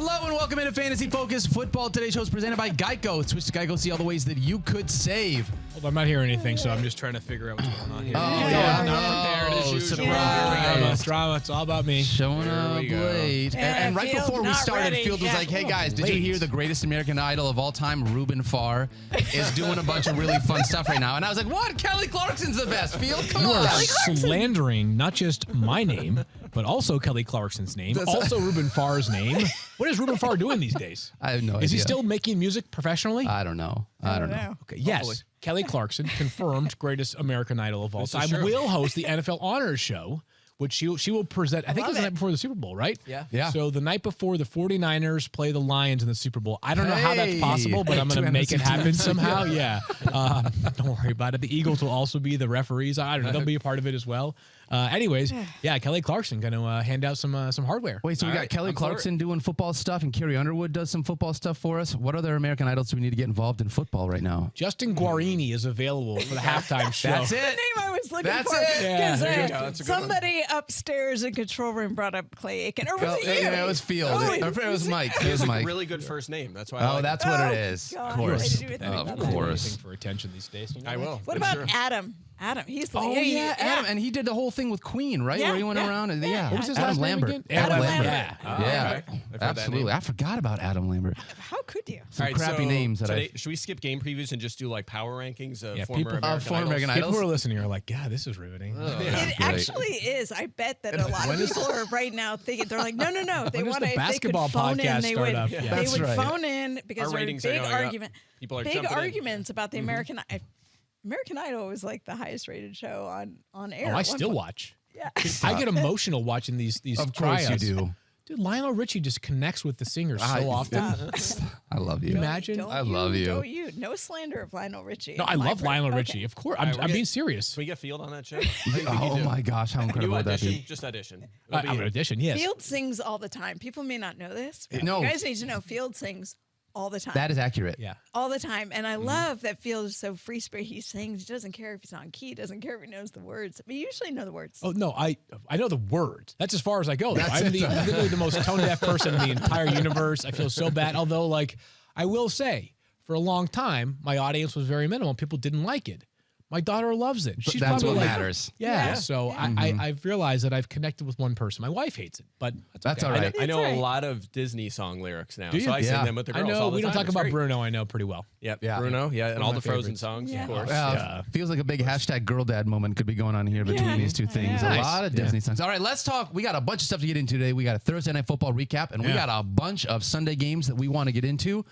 Hello and welcome into Fantasy Focus Football. Today's show is presented by Geico. Switch to Geico, see all the ways that you could save. Hold on, I'm not hearing anything, so I'm just trying to figure out what's going on here. Oh, yeah. Not prepared as usual. Surprise. Drama. It's all about me. Showing up late. And right Field's before we not started, ready. Field was like, hey guys, did you hear the greatest American Idol of all time, Ruben Farr, is doing a bunch of really fun stuff right now? And I was like, what? Kelly Clarkson's the best. Field, come You on. are slandering not just my name, but also Kelly Clarkson's name, also Ruben Farr's name. What is Ruben Farr doing these days? I have no idea. Is he still making music professionally? I don't know. I don't know. Okay, yes. Hopefully. Kelly Clarkson, confirmed greatest American Idol of all This is time, true. will host the NFL Honors Show, which she will present. I think it was the night before the Super Bowl, right? Yeah. So the night before the 49ers play the Lions in the Super Bowl. I don't know how that's Hey. possible, but I'm going to Two make it NFC happen teams. somehow. Yeah. Don't worry about it. The Eagles will also be the referees. I don't know. They'll be a part of it as well. Anyways, yeah, Kelly Clarkson going to hand out some hardware. Wait, so we got Kelly Clarkson doing football stuff, and Carrie Underwood does some football stuff for us. What other American Idols do we need to get involved in football right now? Justin Guarini is available for the halftime show. That's The it. name I was looking That's for. it. Yeah, Because, there you go. That's a good one. somebody upstairs in control room brought up Clay Aiken. Or was it you? Yeah, it was Field. Oh, It was Mike. It was Mike. Really good first name. That's why. I Oh, like that's it. what Oh, it is. God. Of course. I didn't even think Of about that. course. Anything for attention these days. You know? I will. What for about sure. Adam? Adam, he's like, Oh hey, yeah, Adam, and he did the whole thing with Queen, right? Yeah, Where he went yeah, around and yeah. What was his Adam last name Lambert. again? Adam Lambert. Yeah. Yeah, okay. I've heard that absolutely. name. I forgot about Adam Lambert. How could you? Some All right, crappy so names that today, should we skip game previews and just do like power rankings of Yeah, former people- American former Idols? American People Idols? who are listening are like, God, this is riveting. It actually is. I bet that a lot of people are right now thinking, they're like, no. They When does want the to, if they could basketball phone in, podcast they start would, up? Yeah. they That's would right. phone in because Our there are ratings are big going up. argument, People are big jumping in. arguments about the American Idol was like the highest rated show on air. Oh, I at one still point. watch. Yeah. I get emotional watching these Of course you tryouts. do. Dude, Lionel Richie just connects with the singers so often. I love you. Can you imagine? Don't I love you. Don't you? No slander of Lionel Richie. No, I my love friend. Lionel Okay. Richie. Of course. All right, I'm being serious. Can we get Field on that show? I think we can Oh do. my gosh, how You incredible would that audition, be? just audition. I'm an audition, yes. Field sings all the time. People may not know this. But No. You guys need to know Field sings all the time. That is accurate. Yeah. all the time. And I love that Field is so free spirit. He sings. He doesn't care if he's on key. Doesn't care if he knows the words. But you usually know the words. Oh, no, I know the words. That's as far as I go. Though. I'm literally the most tone-deaf person in the entire universe. I feel so bad. Although, like, I will say, for a long time, my audience was very minimal. People didn't like it. My daughter loves it. She's That's probably what like, matters. Yeah. So I've realized that I've connected with one person. My wife hates it, but That's okay. all right. I know It's a right. lot of Disney song lyrics now, Do you? so I Yeah. sing them with the I girls know all the we don't time. talk It's about great. Bruno. I know pretty well. Yep, Yeah. Bruno. Yeah, and One all of the my Frozen favorites. songs, Yeah. of course. Well, Yeah. feels like a big hashtag girl dad moment could be going on here between Yeah. these two things. Yeah. A Nice. lot of Yeah. Disney songs. All right, let's talk. We got a bunch of stuff to get into today. We got a Thursday Night Football recap, and we Yeah. got a bunch of Sunday games that we want to get into.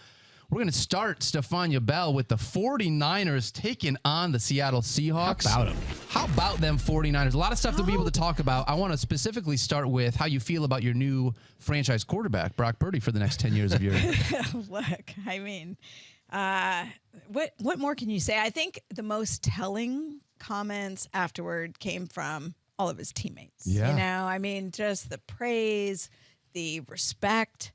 We're going to start, Stephania Bell, with the 49ers taking on the Seattle Seahawks. How about 'em? How about them 49ers? A lot of stuff to be able to talk about. I want to specifically start with how you feel about your new franchise quarterback, Brock Purdy, for the next 10 years of your Look, I mean, what more can you say? I think the most telling comments afterward came from all of his teammates. Yeah. You know, I mean, just the praise, the respect.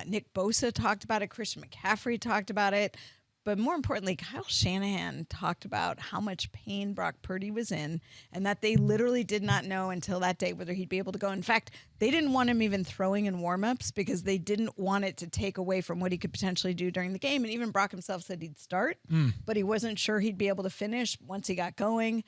Nick Bosa talked about it. Christian McCaffrey talked about it. But more importantly, Kyle Shanahan talked about how much pain Brock Purdy was in and that they literally did not know until that day whether he'd be able to go. In fact, they didn't want him even throwing in warmups because they didn't want it to take away from what he could potentially do during the game. And even Brock himself said he'd start, but he wasn't sure he'd be able to finish once he got going.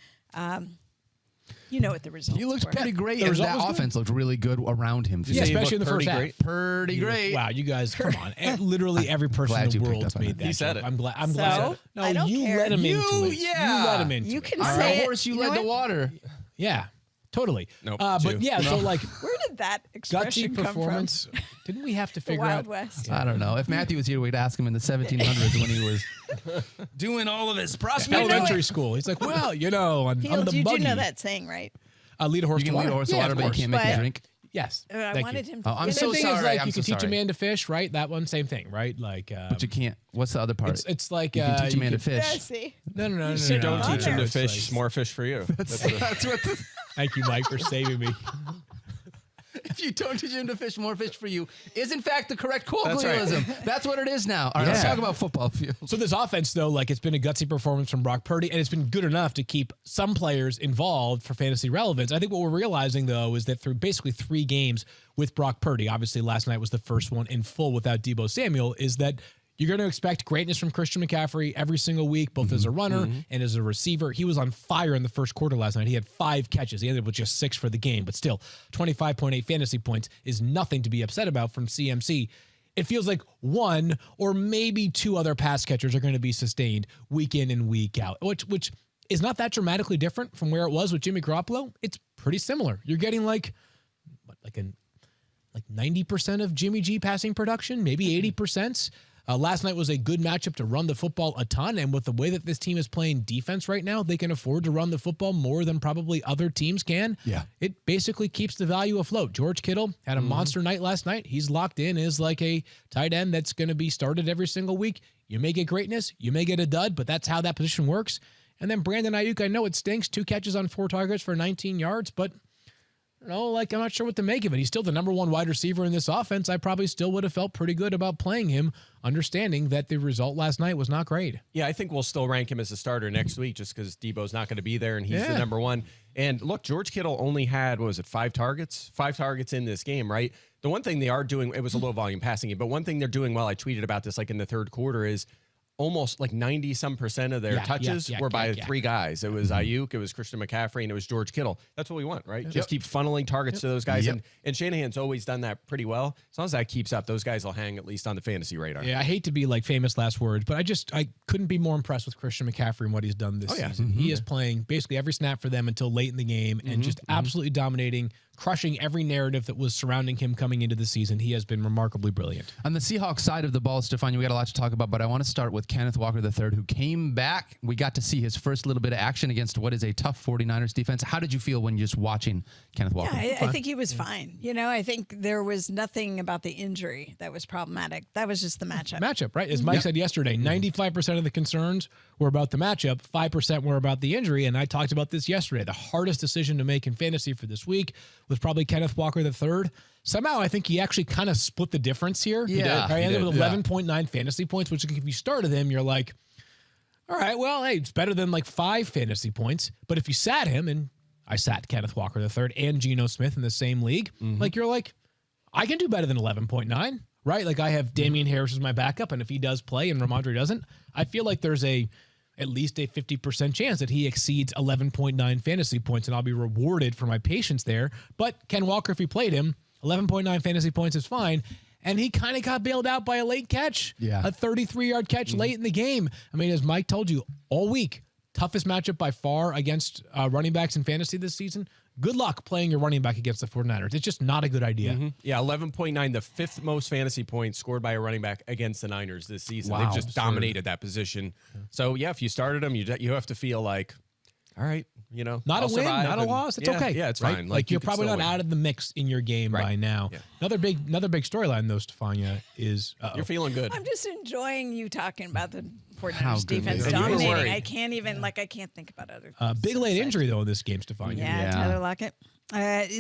You know what the results He looked were. pretty great, The and result that was good. offense looked really good around him. Yeah, say he especially in the looked first half. pretty great? Pretty great. Wow, you guys, come on. And literally every person Glad in you the picked world's up on made that. that. He said joke. it. I'm glad. I'm So, glad. No, I don't you care. let him You- into it. yeah. You let him into You it. can All say right, it. horse, you know led the what? water. Yeah, totally. Nope, but two. yeah, so like Where did that gutsy expression come performance. Didn't we have to from? The figure Wild out? West. I don't know. If Matthew was here, we'd ask him in the 1700s when he was doing all of his prospecting. Elementary school. He's like, well, you know, I'm Field, the you buggy. do know that saying, right? Lead a horse You to can water. lead a horse to Yeah, water, of but you course. can't make But- him drink. Yes. I Thank wanted you. him to. Oh, I'm finish. so Same thing sorry. as like I'm you so can teach a sorry. man to fish, right? That one, same thing, right? Like, But you can't. What's the other part? it's like you can teach a you man to can- Yeah, fish. see. No. should Don't on teach him to there. It's fish. like- More fish for you. That's That's what. Thank you, Mike, for saving me. if you don't teach him to fish, more fish for you is in fact the correct That's right. colloquialism. That's what it is now. All right, let's Yeah. talk about football field. So this offense, though, like it's been a gutsy performance from Brock Purdy, and it's been good enough to keep some players involved for fantasy relevance. I think what we're realizing, though, is that through basically 3 games with Brock Purdy, obviously last night was the first one in full without Deebo Samuel, is that you're going to expect greatness from Christian McCaffrey every single week, both as a runner and as a receiver. He was on fire in the first quarter last night. He had 5 catches. He ended up with just 6 for the game, but still 25.8 fantasy points is nothing to be upset about from CMC. It feels like 1 or maybe 2 other pass catchers are going to be sustained week in and week out, which is not that dramatically different from where it was with Jimmy Garoppolo. It's pretty similar. You're getting like 90% of Jimmy G passing production, maybe 80%. Last night was a good matchup to run the football a ton, and with the way that this team is playing defense right now, they can afford to run the football more than probably other teams can. Yeah. It basically keeps the value afloat. George Kittle had a monster night last night. He's locked in as like a tight end that's going to be started every single week. You may get greatness, you may get a dud, but that's how that position works. And then Brandon Ayuk, I know it stinks, 2 catches on 4 targets for 19 yards, but I'm not sure what to make of it. He's still the number 1 wide receiver in this offense. I probably still would have felt pretty good about playing him, understanding that the result last night was not great. Yeah, I think we'll still rank him as a starter next week just because Debo's not going to be there and he's the number 1. And look, George Kittle only had, 5 targets? 5 targets in this game, right? The one thing they are doing, it was a low volume passing game, but one thing they're doing well, I tweeted about this like in the third quarter, is almost like 90% of their touches were by 3 guys. It was Ayuk, it was Christian McCaffrey, and it was George Kittle. That's what we want, right? Just keep funneling targets to those guys. And Shanahan's always done that pretty well. As long as that keeps up, those guys will hang at least on the fantasy radar. Yeah, I hate to be like famous last words, but I couldn't be more impressed with Christian McCaffrey and what he's done this season. He is playing basically every snap for them until late in the game and just absolutely dominating, crushing every narrative that was surrounding him coming into the season. He has been remarkably brilliant. On the Seahawks side of the ball, Stephania, we got a lot to talk about, but I want to start with Kenneth Walker III, who came back. We got to see his first little bit of action against what is a tough 49ers defense. How did you feel when just watching Kenneth Walker? Yeah, I think he was fine. I think there was nothing about the injury that was problematic. That was just the matchup. Right? As Mike said yesterday, 95% of the concerns were about the matchup, 5% were about the injury, and I talked about this yesterday. The hardest decision to make in fantasy for this week was probably Kenneth Walker III. Somehow, I think he actually kind of split the difference here. Yeah. He ended up with 11.9 fantasy points, which if you started him, you're like, all right, well, hey, it's better than like 5 fantasy points. But if you sat him, and I sat Kenneth Walker III and Geno Smith in the same league, you're like, I can do better than 11.9, right? Like I have Damian Harris as my backup, and if he does play and Ramondre doesn't, I feel like there's at least a 50% chance that he exceeds 11.9 fantasy points, and I'll be rewarded for my patience there. But Ken Walker, if he played him, 11.9 fantasy points is fine. And he kind of got bailed out by a late catch, a 33-yard catch late in the game. I mean, as Mike told you all week, toughest matchup by far against running backs in fantasy this season. Good luck playing your running back against the 49ers. It's just not a good idea. Yeah, 11.9, the 5th most fantasy points scored by a running back against the Niners this season. Wow. They've just dominated that position. So, yeah, if you started them, you have to feel like, all right, not I'll a win, survive not a loss. It's okay. Yeah, it's right? fine. Like you you're can probably still not win. out of the mix in your game by now. Yeah. Another big storyline though, Stephania, is You're feeling good. I'm just enjoying you talking about the How 49ers good defense was it? You were dominating. worried. I can't even, I can't think about other big late injury though in this game, Stephania. Yeah, Tyler Lockett.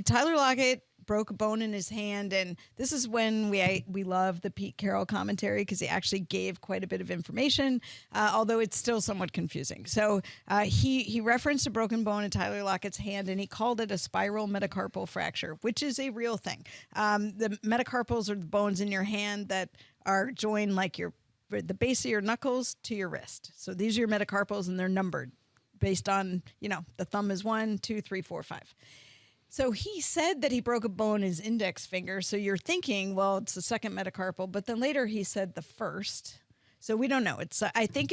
Tyler Lockett broke a bone in his hand, and this is when we love the Pete Carroll commentary because he actually gave quite a bit of information, although it's still somewhat confusing. So he referenced a broken bone in Tyler Lockett's hand, and he called it a spiral metacarpal fracture, which is a real thing. The metacarpals are the bones in your hand that are joined like the base of your knuckles to your wrist. So these are your metacarpals, and they're numbered based on, the thumb is 1, 2, 3, 4, 5. So he said that he broke a bone in his index finger. So you're thinking, well, it's the second metacarpal, but then later he said the first. So we don't know. I think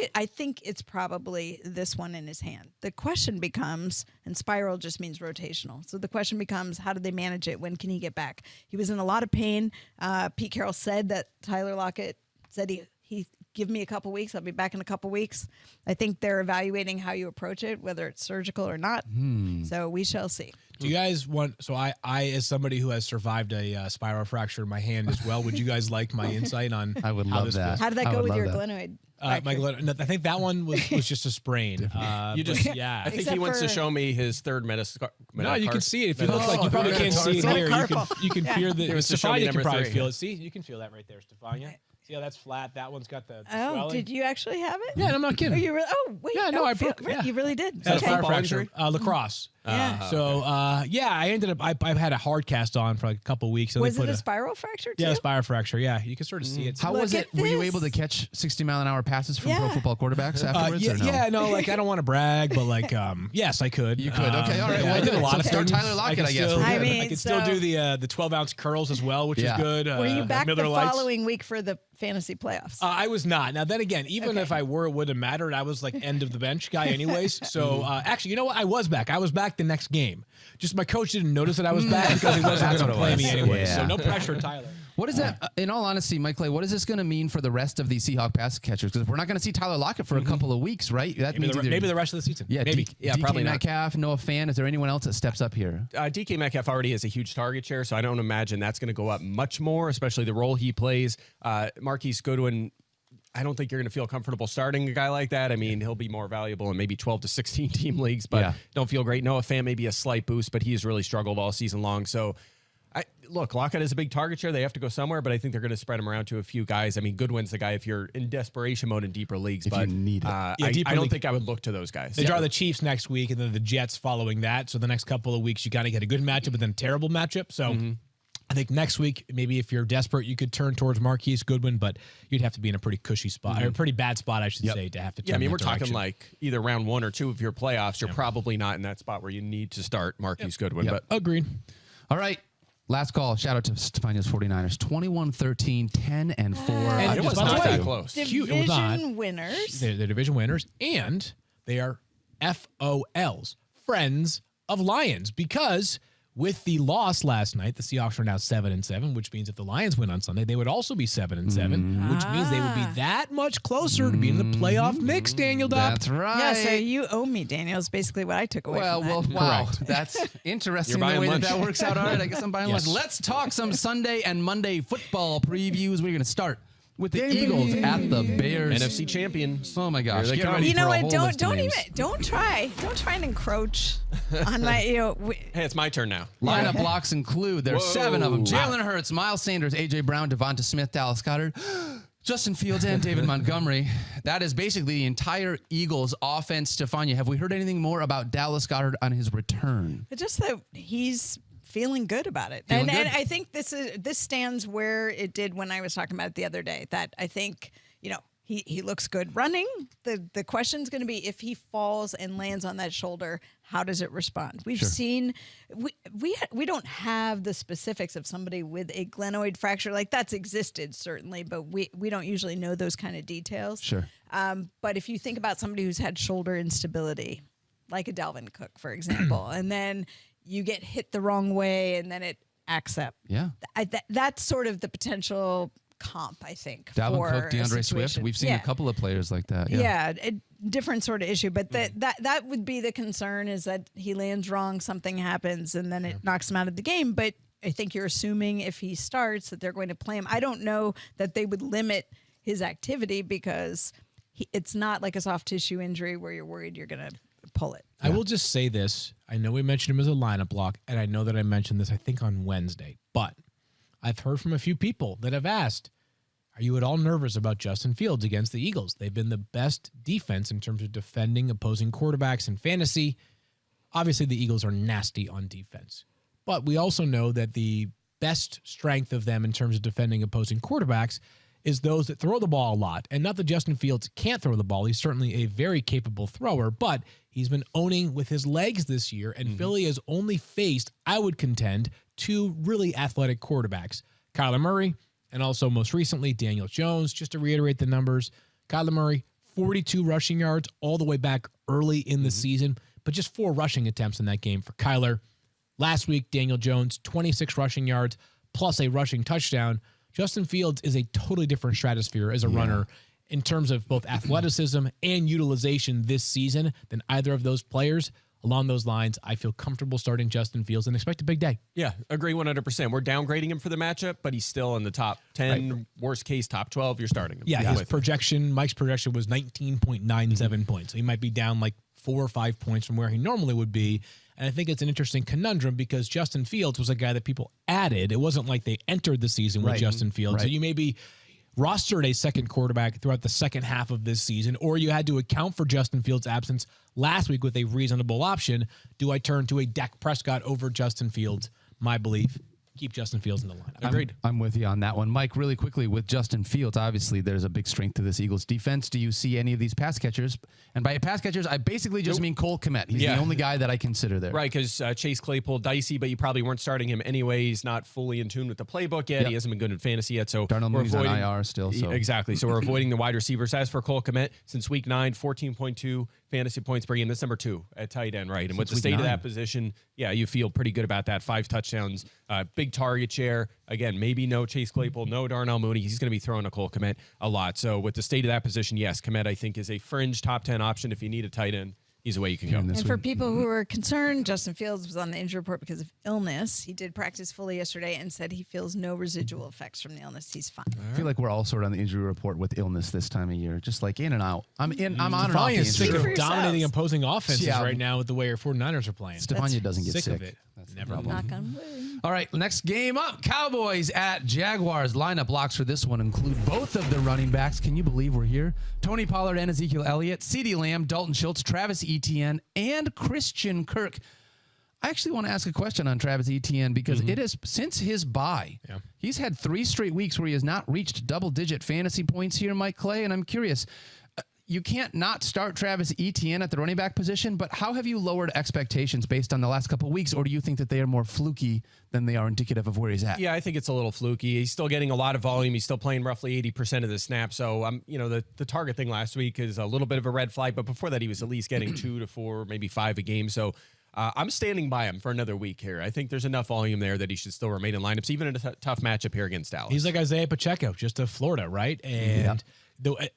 it's probably this one in his hand. The question becomes, and spiral just means rotational. So the question becomes, how do they manage it? When can he get back? He was in a lot of pain. Pete Carroll said that Tyler Lockett said he give me a couple weeks. I'll be back in a couple weeks. I think they're evaluating how you approach it, whether it's surgical or not. So we shall see. Do you guys want? So I, as somebody who has survived a spiral fracture in my hand as well, would you guys like my insight on? I would how love this that. feels? How did that I go would with love your that. glenoid? I think that one was just a sprain. You but just, yeah. I think Except he wants to for- show me his third No, you can see it. If you look like you probably can't see it here. You can feel the. wants to show me Stefania can number probably 3. feel it. See, you can feel that right there, Stefania. See how that's flat? That one's got the Oh, swelling. did you actually have it? Yeah, I'm not Oh, kidding. you really? Oh, wait. Yeah, no, I broke- right, yeah. You really did. Had a Okay. fire football fracture, injury? lacrosse. Yeah. So yeah, I ended up. I had a hard cast on for like a couple of weeks. And Was they it put a spiral fracture too? Yeah, a spiral fracture. Yeah, you can sort of see it. How Look was it? at Were you this. able to catch 60-mile-an-hour passes from pro Yeah. football quarterbacks afterwards? yeah, or no? yeah, no, like I don't want to brag, but like, yes, I could. You could. Okay, all right. Yeah, Well, I did a lot so of start things. Tyler Lockett, can I guess. Still, We're I good. mean, I can still so- do the 12-ounce curls as well, which Yeah. is good. Were you back the Miller Lights. following week for the fantasy playoffs? I was not. Now, then again, even Okay. if I were, it wouldn't have mattered. I was like end of the bench guy anyways. So actually, you know what? I was back. I was back the next game. Just my coach didn't notice that I was back because he wasn't That's going to what it play me was. anyway. Yeah. So no pressure, Tyler. What is that? In all honesty, Mike Clay, what is this going to mean for the rest of the Seahawk pass catchers? Because we're not going to see Tyler Lockett for a couple of weeks, right? That Maybe means either- the rest of the season. Yeah, maybe. DK probably not. Metcalf, Noah Fan. Is there anyone else that steps up here? DK Metcalf already has a huge target share, so I don't imagine that's going to go up much more, especially the role he plays. Marquise Goodwin, I don't think you're going to feel comfortable starting a guy like that. I mean, he'll be more valuable in maybe 12 to 16 team leagues, but Yeah. don't feel great. Noah Fan may be a slight boost, but he's really struggled all season long. So, look, Lockett is a big target share. They have to go somewhere, but I think they're going to spread him around to a few guys. I mean, Goodwin's the guy if you're in desperation mode in deeper leagues, If but you need it. I deeper don't league. think I would look to those guys. They draw the Chiefs next week and then the Jets following that. So the next couple of weeks, you got to get a good matchup, but then a terrible matchup. So I think next week, maybe if you're desperate, you could turn towards Marquise Goodwin, but you'd have to be in a pretty cushy spot, or a pretty bad spot, I should say, to have to turn Yeah, I mean, that we're talking direction. like either round 1 or 2 of your playoffs. You're probably not in that spot where you need to start Marquise Goodwin. Yep. But Agreed. All right. Last call. Shout out to Stefania's 49ers. 21-13, 10-4. And it was by the not way, that close. Cute, it was not. Division winners. They're division winners, and they are FOLs, Friends of Lions, because with the loss last night, the Seahawks are now 7-7, which means if the Lions win on Sunday, they would also be 7-7, which means they would be that much closer to being in the playoff mix, Daniel Dopp. That's right. Yeah, so you owe me, Daniel. Is basically what I took away Well, from that. wow. That's interesting You're the buying way lunch. that works out. All right, I guess I'm buying Yes. lunch. Let's talk some Sunday and Monday football previews. We're going to start with the Eagles at the Bears. NFC champions. Oh my gosh. Here they Get come. ready You know for a what? whole list of Don't names. try and encroach on my. Hey, it's my turn now. Lineup blocks include, there's Whoa. 7 of them. Wow. Jalen Hurts, Miles Sanders, A.J. Brown, Devonta Smith, Dallas Goedert, Justin Fields, and David Montgomery. That is basically the entire Eagles offense. Stefania, have we heard anything more about Dallas Goedert on his return? But just that he's feeling good about it, Feeling and good? I think this stands where it did when I was talking about it the other day. That I think he looks good running. The question's going to be if he falls and lands on that shoulder, how does it respond? We've seen we don't have the specifics of somebody with a glenoid fracture, like that's existed certainly, but we don't usually know those kind of details. Sure. But if you think about somebody who's had shoulder instability, like a Dalvin Cook, for example, and then you get hit the wrong way and then it acts up. Yeah. That's sort of the potential comp, I think. Dalvin for Cook, a DeAndre Swift. situation. We've seen a couple of players like that. Yeah, a different sort of issue. But that would be the concern, is that he lands wrong, something happens, and then it knocks him out of the game. But I think you're assuming if he starts that they're going to play him. I don't know that they would limit his activity because it's not like a soft tissue injury where you're worried you're going to pull it. I will just say this. I know we mentioned him as a lineup block, and I know that I mentioned this, I think, on Wednesday. But I've heard from a few people that have asked, are you at all nervous about Justin Fields against the Eagles? They've been the best defense in terms of defending opposing quarterbacks in fantasy. Obviously, the Eagles are nasty on defense. But we also know that the best strength of them in terms of defending opposing quarterbacks is those that throw the ball a lot. And not that Justin Fields can't throw the ball. He's certainly a very capable thrower, but he's been owning with his legs this year, and Philly has only faced, I would contend, 2 really athletic quarterbacks, Kyler Murray and also most recently Daniel Jones. Just to reiterate the numbers, Kyler Murray, 42 rushing yards all the way back early in the season, but just 4 rushing attempts in that game for Kyler. Last week, Daniel Jones, 26 rushing yards plus a rushing touchdown. Justin Fields is a totally different stratosphere as a runner in terms of both athleticism and utilization this season than either of those players. Along those lines, I feel comfortable starting Justin Fields and expect a big day. Yeah, agree 100%. We're downgrading him for the matchup, but he's still in the top 10, worst case, top 12. You're starting him. Yeah, his projection, Mike's projection was 19.97 points. So he might be down like 4 or 5 points from where he normally would be. And I think it's an interesting conundrum because Justin Fields was a guy that people added. It wasn't like they entered the season with Justin Fields. So you maybe rostered a second quarterback throughout the second half of this season, or you had to account for Justin Fields' absence last week with a reasonable option. Do I turn to a Dak Prescott over Justin Fields? My belief, keep Justin Fields in the lineup. Agreed. I'm with you on that one. Mike, really quickly with Justin Fields, obviously there's a big strength to this Eagles defense. Do you see any of these pass catchers? And by pass catchers, I basically just mean Cole Kmet. He's the only guy that I consider there. Right, because Chase Claypool, dicey, but you probably weren't starting him anyway. He's not fully in tune with the playbook yet. He hasn't been good in fantasy yet. So Darnell Mooney's on IR still. So. Exactly. So we're avoiding the wide receivers. As for Cole Kmet, since week 9, 14.2 fantasy points per game. That's number 2 at tight end, right? And with the state of that position, you feel pretty good about that. 5 touchdowns, big target share. Again, maybe no Chase Claypool, no Darnell Mooney. He's going to be throwing to Cole Kmet a lot. So with the state of that position, yes, Kmet, I think, is a fringe top 10 option if you need a tight end. He's the way you can go. And for people who are concerned, Justin Fields was on the injury report because of illness. He did practice fully yesterday and said he feels no residual effects from the illness. He's fine. I feel like we're all sort of on the injury report with illness this time of year, just like in and out. I'm on and off the Stephania is sick injury. of dominating opposing offenses Yeah. right now with the way your 49ers are playing. Stephania doesn't get Sick sick. of it. That's Never the problem. Knock on wood. All right, next game up. Cowboys at Jaguars. Lineup blocks for this one include both of the running backs. Can you believe we're here? Tony Pollard and Ezekiel Elliott, CeeDee Lamb, Dalton Schultz, Travis Etienne, and Christian Kirk. I actually want to ask a question on Travis Etienne because it is since his bye. He's had 3 straight weeks where he has not reached double-digit fantasy points here, Mike Clay, and I'm curious. You can't not start Travis Etienne at the running back position, but how have you lowered expectations based on the last couple of weeks, or do you think that they are more fluky than they are indicative of where he's at? Yeah, I think it's a little fluky. He's still getting a lot of volume. He's still playing roughly 80% of the snaps. So, the target thing last week is a little bit of a red flag, but before that, he was at least getting 2 to 4, maybe 5 a game. So, I'm standing by him for another week here. I think there's enough volume there that he should still remain in lineups, even in a tough matchup here against Dallas. He's like Isaiah Pacheco, just to Florida, right? And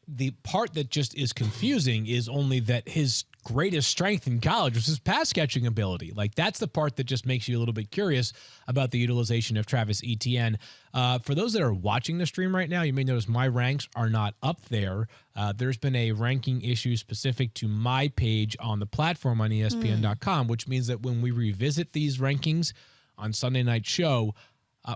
the part that just is confusing is only that his greatest strength in college was his pass catching ability. Like, that's the part that just makes you a little bit curious about the utilization of Travis Etienne. For those that are watching the stream right now, you may notice my ranks are not up there. There's been a ranking issue specific to my page on the platform on ESPN.com, which means that when we revisit these rankings on Sunday Night Show,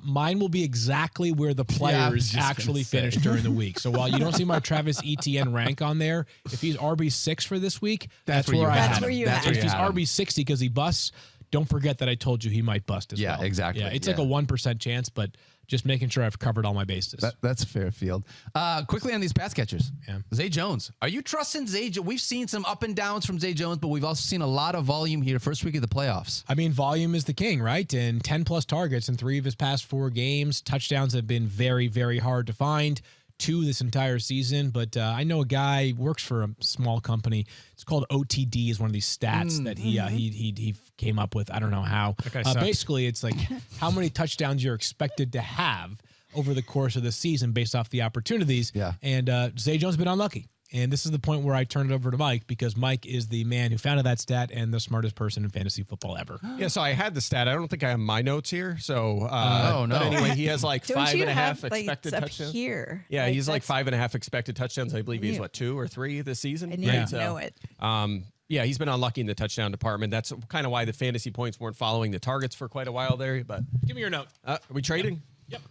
mine will be exactly where the players actually finished during the week. So while you don't see my Travis Etienne rank on there, if he's RB6 for this week, that's where I had him. If he's RB60 because he busts, don't forget that I told you he might bust as well. Yeah, exactly. Yeah, it's like a 1% chance, but just making sure I've covered all my bases. That's fair field. Quickly on these pass catchers. Zay Jones. Are you trusting Zay Jones? We've seen some up and downs from Zay Jones, but we've also seen a lot of volume here first week of the playoffs. I mean, volume is the king, right? And 10-plus targets in 3 of his past 4 games. Touchdowns have been very, very hard to find. 2 this entire season, but I know a guy works for a small company. It's called OTD, is one of these stats that he came up with. I don't know how. Basically, it's like how many touchdowns you're expected to have over the course of the season based off the opportunities. And Zay Jones has been unlucky. And this is the point where I turn it over to Mike because Mike is the man who founded that stat and the smartest person in fantasy football ever. Yeah, so I had the stat. I don't think I have my notes here. So, But anyway, he has like Don't 5.5 like, expected touchdowns. Here. Yeah, like, he's like 5.5 expected touchdowns. I believe he's 2 or 3 this season. And you know it. Yeah, he's been unlucky in the touchdown department. That's kind of why the fantasy points weren't following the targets for quite a while there. But give me your note. Are we trading? Yep.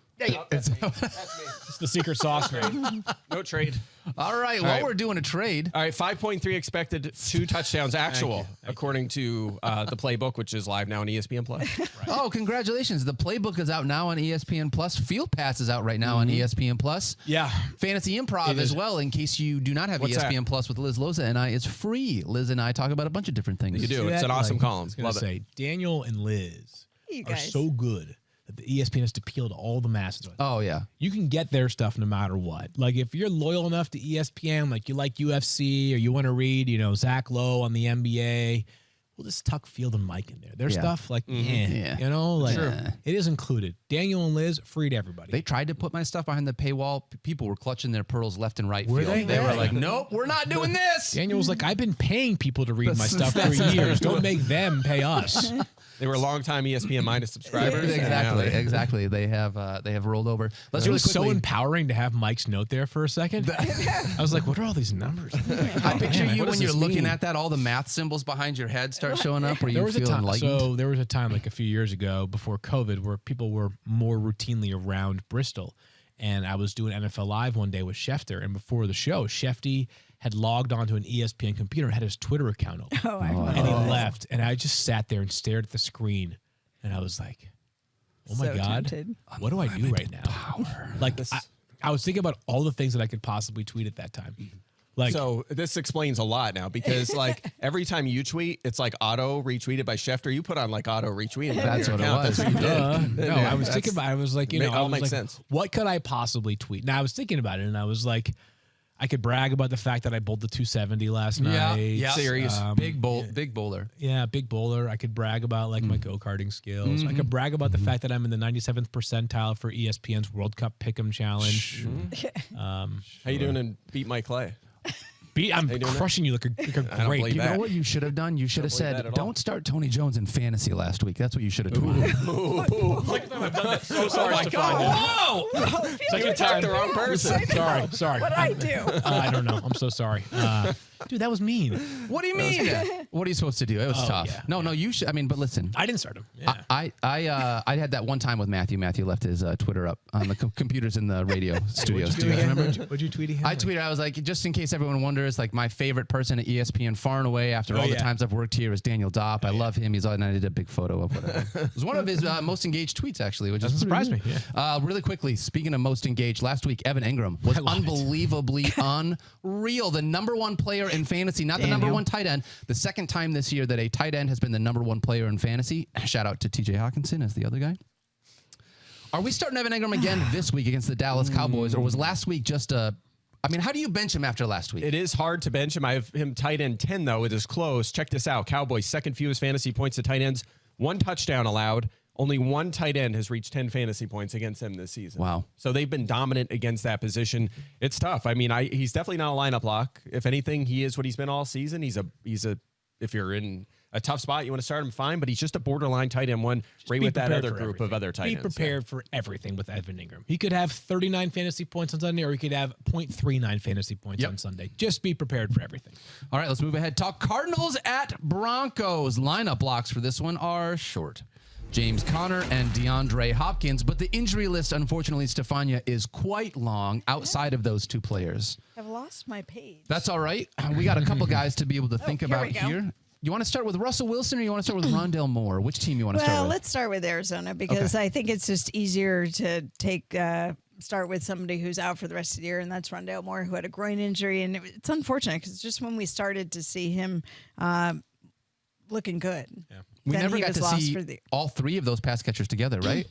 That's me. It's the secret sauce, man. No trade. All right. We're doing a trade. All right. 5.3 expected, 2 touchdowns actual, according to the playbook, which is live now on ESPN Plus. Oh, congratulations. The playbook is out now on ESPN Plus. Field Pass is out right now on ESPN Plus. Yeah. Fantasy Improv as well, in case you do not have ESPN Plus with Liz Loza and I. It's free. Liz and I talk about a bunch of different things. You do. It's an awesome column. Love it. Daniel and Liz are so good that the ESPN has to appeal to all the masses. Oh, yeah. You can get their stuff no matter what. Like, if you're loyal enough to ESPN, like you like UFC or you want to read, Zach Lowe on the NBA, we'll just tuck Field and Mike in there. Their Yeah. stuff, like, Yeah. you know, like Sure. it is included. Daniel and Liz freed everybody. They tried to put my stuff behind the paywall. People were clutching their pearls left and right. Were Field. they? were Yeah. like, nope, we're not doing this. Daniel was like, I've been paying people to read my stuff for years. Don't make them pay us. They were longtime ESPN minus subscribers. Exactly. They have rolled over. Let's It really was so quickly. empowering to have Mike's note there for a second. I was like, what are all these numbers? I picture Man, you what when does you're this looking mean? at that, all the math symbols behind your head start showing up where There you was a feel time. enlightened. So there was a time like a few years ago before COVID where people were more routinely around Bristol. And I was doing NFL Live one day with Schefter. And before the show, Shefty had logged onto an ESPN computer and had his Twitter account open. Oh, I remember. And he left. And I just sat there and stared at the screen. And I was like, oh my So God, tempted. what do I do right now? Like, I was thinking about all the things that I could possibly tweet at that time. Like, So this explains a lot now because like every time you tweet, it's like auto retweeted by Schefter. You put on like auto retweet. That's what it was. That's what you did. no, I was thinking about it. I was like, All I was makes like, sense. what could I possibly tweet? Now I was thinking about it and I was like, I could brag about the fact that I bowled the 270 last night. yeah. Serious. Big bowler. Yeah, big bowler. I could brag about like my go-karting skills. I could brag about the fact that I'm in the 97th percentile for ESPN's World Cup Pick'em Challenge. How you doing in Beat My Clay? I'm doing crushing you like a don't great. believe You that. know what you should have done? You should have believe that said, at all. don't start Tony Jones in fantasy last week. That's what you should have tweeted. So sorry, Stephania. Whoa! You attacked the wrong person. Sorry. What did I do? I don't know. I'm so sorry. Dude, that was mean. What do you mean? What are you supposed to do? It was tough. yeah. No, you should. I mean, but listen. I didn't start him. Yeah. I had that one time with Matthew. Matthew left his Twitter up on the computers in the radio studios. Do you guys remember? What'd you tweet him? I tweeted, I was like, just in case everyone wonders, like my favorite person at ESPN far and away after all the yeah. times I've worked here is Daniel Dopp. I love him. And I did a big photo of whatever. It was one of his most engaged tweets, actually, which Doesn't is surprise me, Really quickly, speaking of most engaged, last week, Evan Ingram was I love it. unbelievably unreal. The number one player in fantasy, not the number one tight end. The second time this year that a tight end has been the number one player in fantasy. Shout out to TJ Hawkinson as the other guy. Are we starting Evan Ingram again this week against the Dallas Cowboys, or was last week just a... I mean, how do you bench him after last week? It is hard to bench him. I have him tight end 10, though. It is close. Check this out. Cowboys, second fewest fantasy points to tight ends. 1 touchdown allowed. Only 1 tight end has reached 10 fantasy points against them this season. Wow. So they've been dominant against that position. It's tough. I mean, he's definitely not a lineup lock. If anything, he is what he's been all season. He's a if you're in a tough spot, you want to start him, fine, but he's just a borderline tight end one, right Be with that prepared other for group of everything. other tight ends. Be prepared for everything with Evan Ingram. He could have 39 fantasy points on Sunday, or he could have 0.39 fantasy points on Sunday. Just be prepared for everything. All right, let's move ahead. Talk Cardinals at Broncos. Lineup blocks for this one are short. James Conner and DeAndre Hopkins, but the injury list, unfortunately, Stephania, is quite long outside of those two players. I've lost my page. That's all right. We got a couple guys to be able to think here about we go. here. You want to start with Russell Wilson or you want to start with Rondale Moore? Which team you want to start Well, with? let's start with Arizona because I think it's just easier to start with somebody who's out for the rest of the year, and that's Rondale Moore, who had a groin injury. And it's unfortunate because just when we started to see him looking good, We then never he got was to lost see for the. all three of those pass catchers together, right?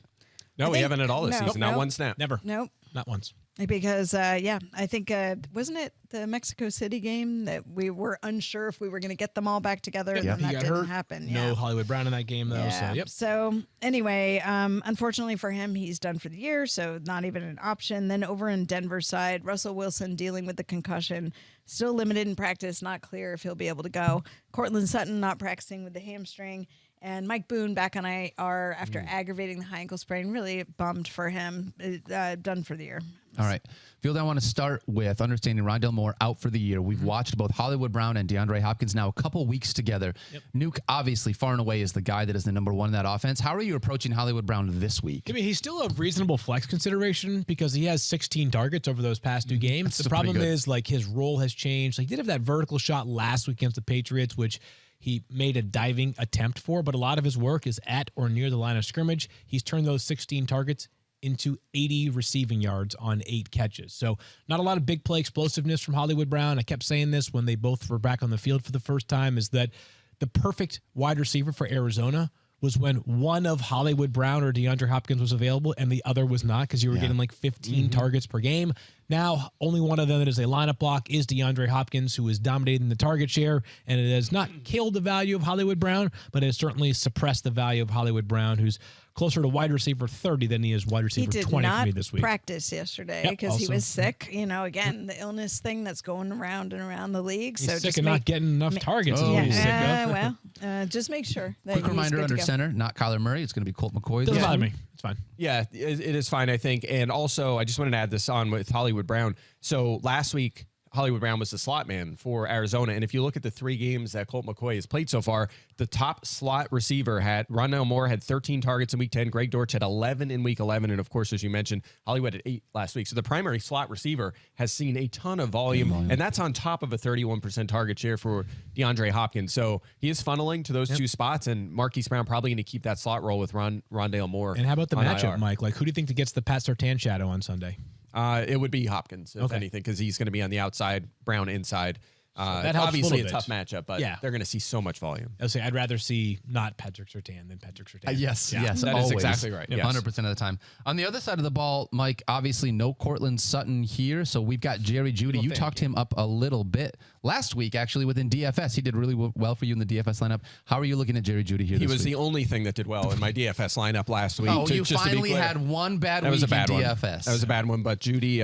No, we haven't at all this no, season. Not no. one snap. Never. Nope. Not once. Because, I think, wasn't it the Mexico City game that we were unsure if we were going to get them all back together, and then He that got didn't hurt. happen. No Yeah. Hollywood Brown in that game, though. Yeah. So, yep. So anyway, unfortunately for him, he's done for the year, so not even an option. Then over in Denver side, Russell Wilson dealing with the concussion, still limited in practice, not clear if he'll be able to go. Cortland Sutton not practicing with the hamstring. And Mike Boone back on IR after aggravating the high ankle sprain. Really bummed for him. Done for the year. All right. Field, I want to start with understanding Rondale Moore out for the year. We've watched both Hollywood Brown and DeAndre Hopkins now a couple weeks together. Nuke, obviously, far and away is the guy that is the number one in that offense. How are you approaching Hollywood Brown this week? I mean, he's still a reasonable flex consideration because he has 16 targets over those past 2 games. That's The still problem pretty good. is, like, his role has changed. Like, he did have that vertical shot last week against the Patriots, which he made a diving attempt for, but a lot of his work is at or near the line of scrimmage. He's turned those 16 targets into 80 receiving yards on 8 catches. So not a lot of big play explosiveness from Hollywood Brown. I kept saying this when they both were back on the field for the first time, is that the perfect wide receiver for Arizona was when one of Hollywood Brown or DeAndre Hopkins was available and the other was not, because you were getting like 15 targets per game. Now, only one of them that is a lineup block is DeAndre Hopkins, who is dominating the target share, and it has not killed the value of Hollywood Brown, but it has certainly suppressed the value of Hollywood Brown, who's closer to wide receiver 30 than he is wide receiver 20 for me this week. He did not practice yesterday because he was sick. You know, again, the illness thing that's going around and around the league. He's so sick and not getting enough targets. Oh. He's sick of. Well, just make sure. That Quick he's reminder good to under go. center, not Kyler Murray. It's going to be Colt McCoy. Doesn't this bother week. me. It's fine. Yeah, it is fine, I think. And also, I just wanted to add this on with Hollywood Brown. So last week, Hollywood Brown was the slot man for Arizona. And if you look at the 3 games that Colt McCoy has played so far, the top slot receiver Rondale Moore had 13 targets in week 10. Greg Dortch had 11 in week 11. And of course, as you mentioned, Hollywood had 8 last week. So the primary slot receiver has seen a ton of volume. And that's on top of a 31% target share for DeAndre Hopkins. So he is funneling to those 2 spots. And Marquise Brown probably going to keep that slot role with Rondale Moore. And how about the on matchup, IR. Mike? Like, who do you think that gets the Pat Surtain shadow on Sunday? It would be Hopkins, if anything, because he's going to be on the outside, Brown inside. that helps obviously a little tough matchup, but they're going to see so much volume. I would say I'd rather see not Patrick Surtain than Patrick Surtain. Yes, Yeah. yes, That is always. exactly right. Yes. 100% of the time. On the other side of the ball, Mike, obviously no Cortland Sutton here, so we've got Jerry Jeudy. You talked him up a little bit last week, actually, within DFS. He did really well for you in the DFS lineup. How are you looking at Jerry Jeudy here He this was week? the only thing that did well in my DFS lineup last week. Oh, you just to be finally clear. had one bad That week was a bad in one. DFS. That was a bad one, but Judy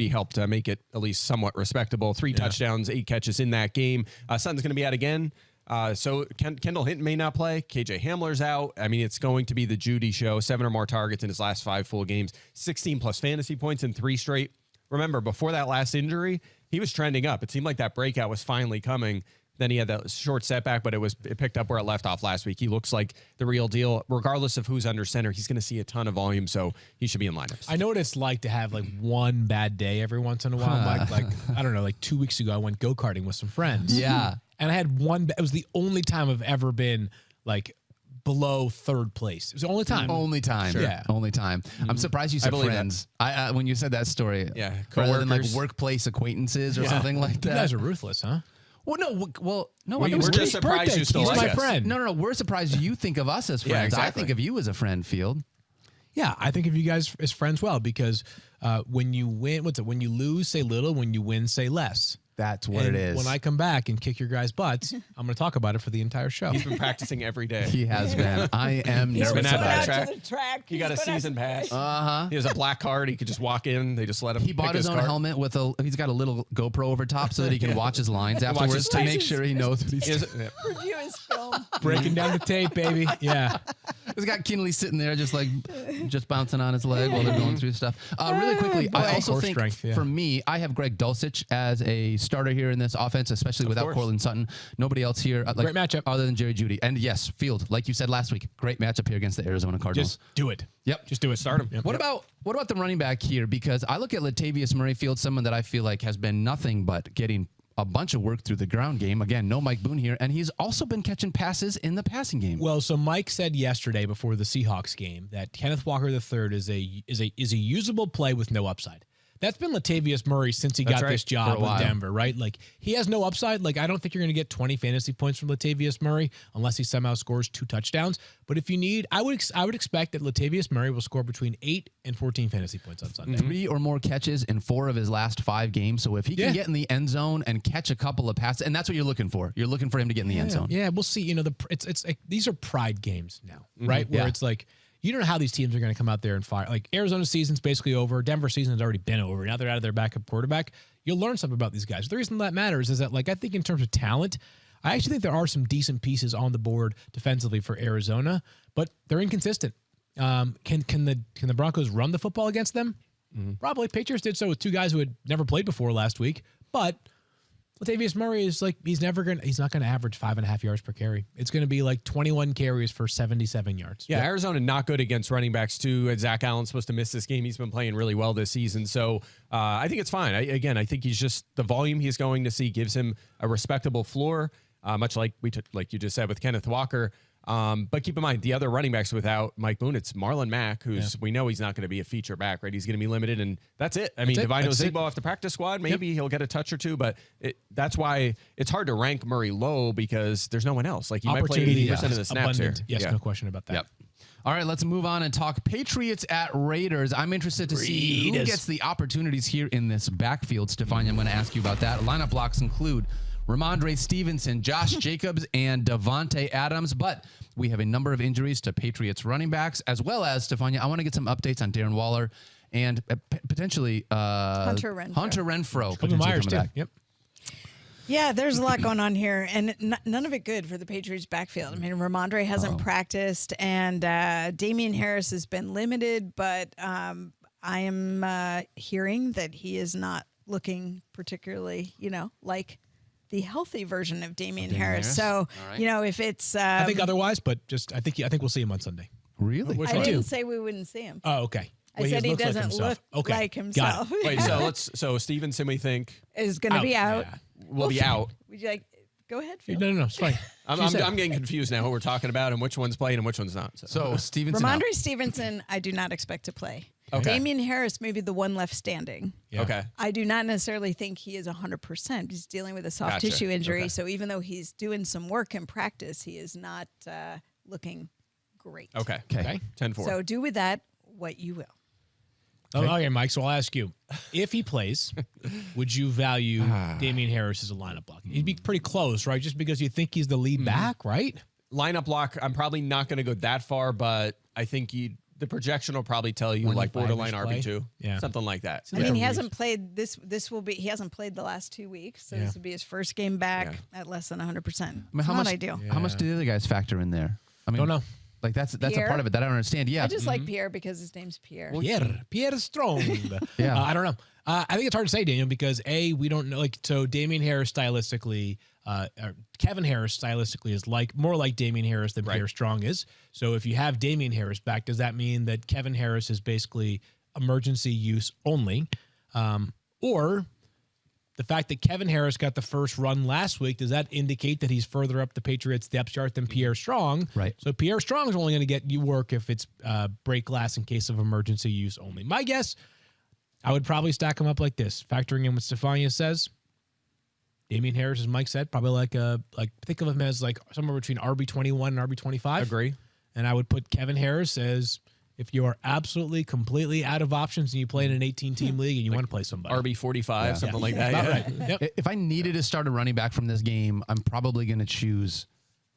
helped make it at least somewhat respectable. 3 touchdowns, 8 catches in that game. Sutton's going to be out again. So Kendall Hinton may not play. KJ Hamler's out. I mean, it's going to be the Judy show. 7 or more targets in his last 5 full games. 16 plus fantasy points in 3 straight. Remember, before that last injury, he was trending up. It seemed like that breakout was finally coming. Then he had that short setback, but it picked up where it left off last week. He looks like the real deal. Regardless of who's under center, he's going to see a ton of volume, so he should be in lineups. I know what it's like to have like one bad day every once in a while. Like I don't know, like 2 weeks ago, I went go-karting with some friends. Yeah. And I had it was the only time I've ever been like below 3rd place. It was the only time. Only time. Sure. Yeah. Only time. I'm surprised you said believe friends. I when you said that story. Yeah, Rather than like coworkers. workplace acquaintances or something like You that. guys are ruthless, huh? Well, no. No. We're I think just surprised birthday. you still He's like my us. friend. No. We're surprised you think of us as Yeah, friends. I exactly. think of you as a friend, Field. Yeah, I think of you guys as friends well because when you win, when you lose, say little. When you win, say less. That's what And it is. When I come back and kick your guys' butts, I'm going to talk about it for the entire show. He's been practicing every day. He has been. I am He's been nervous out about that it. to the track. He got a season pass. Uh-huh. He has a black card. He could just walk in. They just let him. He bought pick his own card. helmet with he's got a little GoPro over top so that he can watch his lines Watch afterwards his to make tapes. sure he knows what he's He has- doing. Review his film. Breaking down the tape, baby. Yeah. He's got Kinley sitting there just bouncing on his leg while they're going through stuff. Really quickly, I boy. also Core think strength, yeah. for me, I have Greg Dulcich as a starter here in this offense, especially without course. Cortland Sutton. Nobody else here. Great matchup. Other than Jerry Jeudy. And yes, Field, like you said last week, great matchup here against the Arizona Cardinals. Just do it. Yep. Just do it. Start him. Yep. What about the running back here? Because I look at Latavius Murray, Field, someone that I feel like has been nothing but getting a bunch of work through the ground game. Again, no Mike Boone here, and he's also been catching passes in the passing game. Well, so Mike said yesterday before the Seahawks game that Kenneth Walker III is a usable play with no upside. That's been Latavius Murray since he got right, this for job a with while. Denver, right? Like he has no upside. Like I don't think you're going to get 20 fantasy points from Latavius Murray unless he somehow scores 2 touchdowns. But if you need, I would expect that Latavius Murray will score between 8 and 14 fantasy points on Sunday. 3 or more catches in 4 of his last 5 games. So if he can Yeah. get in the end zone and catch a couple of passes, and that's what you're looking for. You're looking for him to get in the end zone. Yeah, we'll see. You know, it's like these are pride games now, right? Where Yeah. it's like you don't know how these teams are going to come out there and fire. Like Arizona's season's basically over. Denver's season's already been over. Now they're out of their backup quarterback. You'll learn something about these guys. The reason that matters is that, like, I think in terms of talent, I actually think there are some decent pieces on the board defensively for Arizona, but they're inconsistent. Can the Broncos run the football against them? Probably. Patriots did so with 2 guys who had never played before last week, but Latavius Murray is like he's not going to average 5.5 yards per carry. It's going to be like 21 carries for 77 yards. Yeah, Arizona not good against running backs too. Zach Allen's supposed to miss this game. He's been playing really well this season, so I think it's fine. I think he's just the volume he's going to see gives him a respectable floor, much like like you just said with Kenneth Walker. But keep in mind, the other running backs without Mike Boone, it's Marlon Mack, who's we know he's not going to be a feature back, right? He's going to be limited, and that's it. I mean, Divine Ozigbo off the practice squad, maybe he'll get a touch or two, but that's why it's hard to rank Murray low because there's no one else. Like, he might play 80% of the snaps here. Yes, no question about that. Yep. All right, let's move on and talk Patriots at Raiders. I'm interested to see who gets the opportunities here in this backfield. Stephania, I'm going to ask you about that. Lineup blocks include Ramondre Stevenson, Josh Jacobs, and Davante Adams. But we have a number of injuries to Patriots running backs, as well as, Stephania, I want to get some updates on Darren Waller and potentially Hunter Renfrow. Hunter Renfrow Kobe Myers, too. back. Yep. Yeah, there's a lot going on here, and none of it good for the Patriots backfield. I mean, Ramondre hasn't practiced, and Damian Harris has been limited, but I am hearing that he is not looking particularly, like the healthy version of Damian Harris. So, right. If it's... I think otherwise, but I think we'll see him on Sunday. Really? I didn't say we wouldn't see him. Oh, okay. I said he looks like doesn't himself. look like himself. Wait, so Stevenson, we think is going to be out. Yeah. will be out. Would you like... Go ahead, Phil. No, it's fine. I'm getting confused now what we're talking about and which one's playing and which one's not. So Stevenson Ramondre Stevenson, I do not expect to play. Okay. Damian Harris may be the one left standing. Yeah. Okay. I do not necessarily think he is 100%. He's dealing with a soft Gotcha. tissue injury. Okay. So even though he's doing some work in practice, he is not looking great. Okay. Okay. 10-4. So do with that what you will. Okay, Mike. So I'll ask you, if he plays, would you value Damian Harris as a lineup block? He'd be pretty close, right? Just because you think he's the lead back, right? Lineup block, I'm probably not going to go that far, but I think the projection will probably tell you like 25-ish borderline play. RB2. Yeah. Something like that. I mean, he hasn't played he hasn't played the last 2 weeks. So this would be his first game back at less than 100%. I mean, how not much, ideal. How much do the other guys factor in there? I mean, Don't know. Like that's a Pierre? part of it that I don't understand. Yeah. I just like Pierre because his name's Pierre. Pierre Strong. Yeah. I don't know. I think it's hard to say, Daniel, because we don't know. Like, so Damian Harris stylistically, Kevin Harris stylistically is more like Damian Harris than Pierre Strong is. So if you have Damian Harris back, does that mean that Kevin Harris is basically emergency use only, or the fact that Kevin Harris got the first run last week, does that indicate that he's further up the Patriots depth chart than Pierre Strong? Right. So Pierre Strong is only going to get you work if it's break glass in case of emergency use only. My guess, I would probably stack him up like this, factoring in what Stephania says. Damian Harris, as Mike said, probably think of him as like somewhere between RB21 and RB25. Agree. And I would put Kevin Harris as if you are absolutely, completely out of options and you play in an 18-team league and you want to play somebody. RB45, something like that. About Yeah. right. Yep. If I needed to start a running back from this game, I'm probably going to choose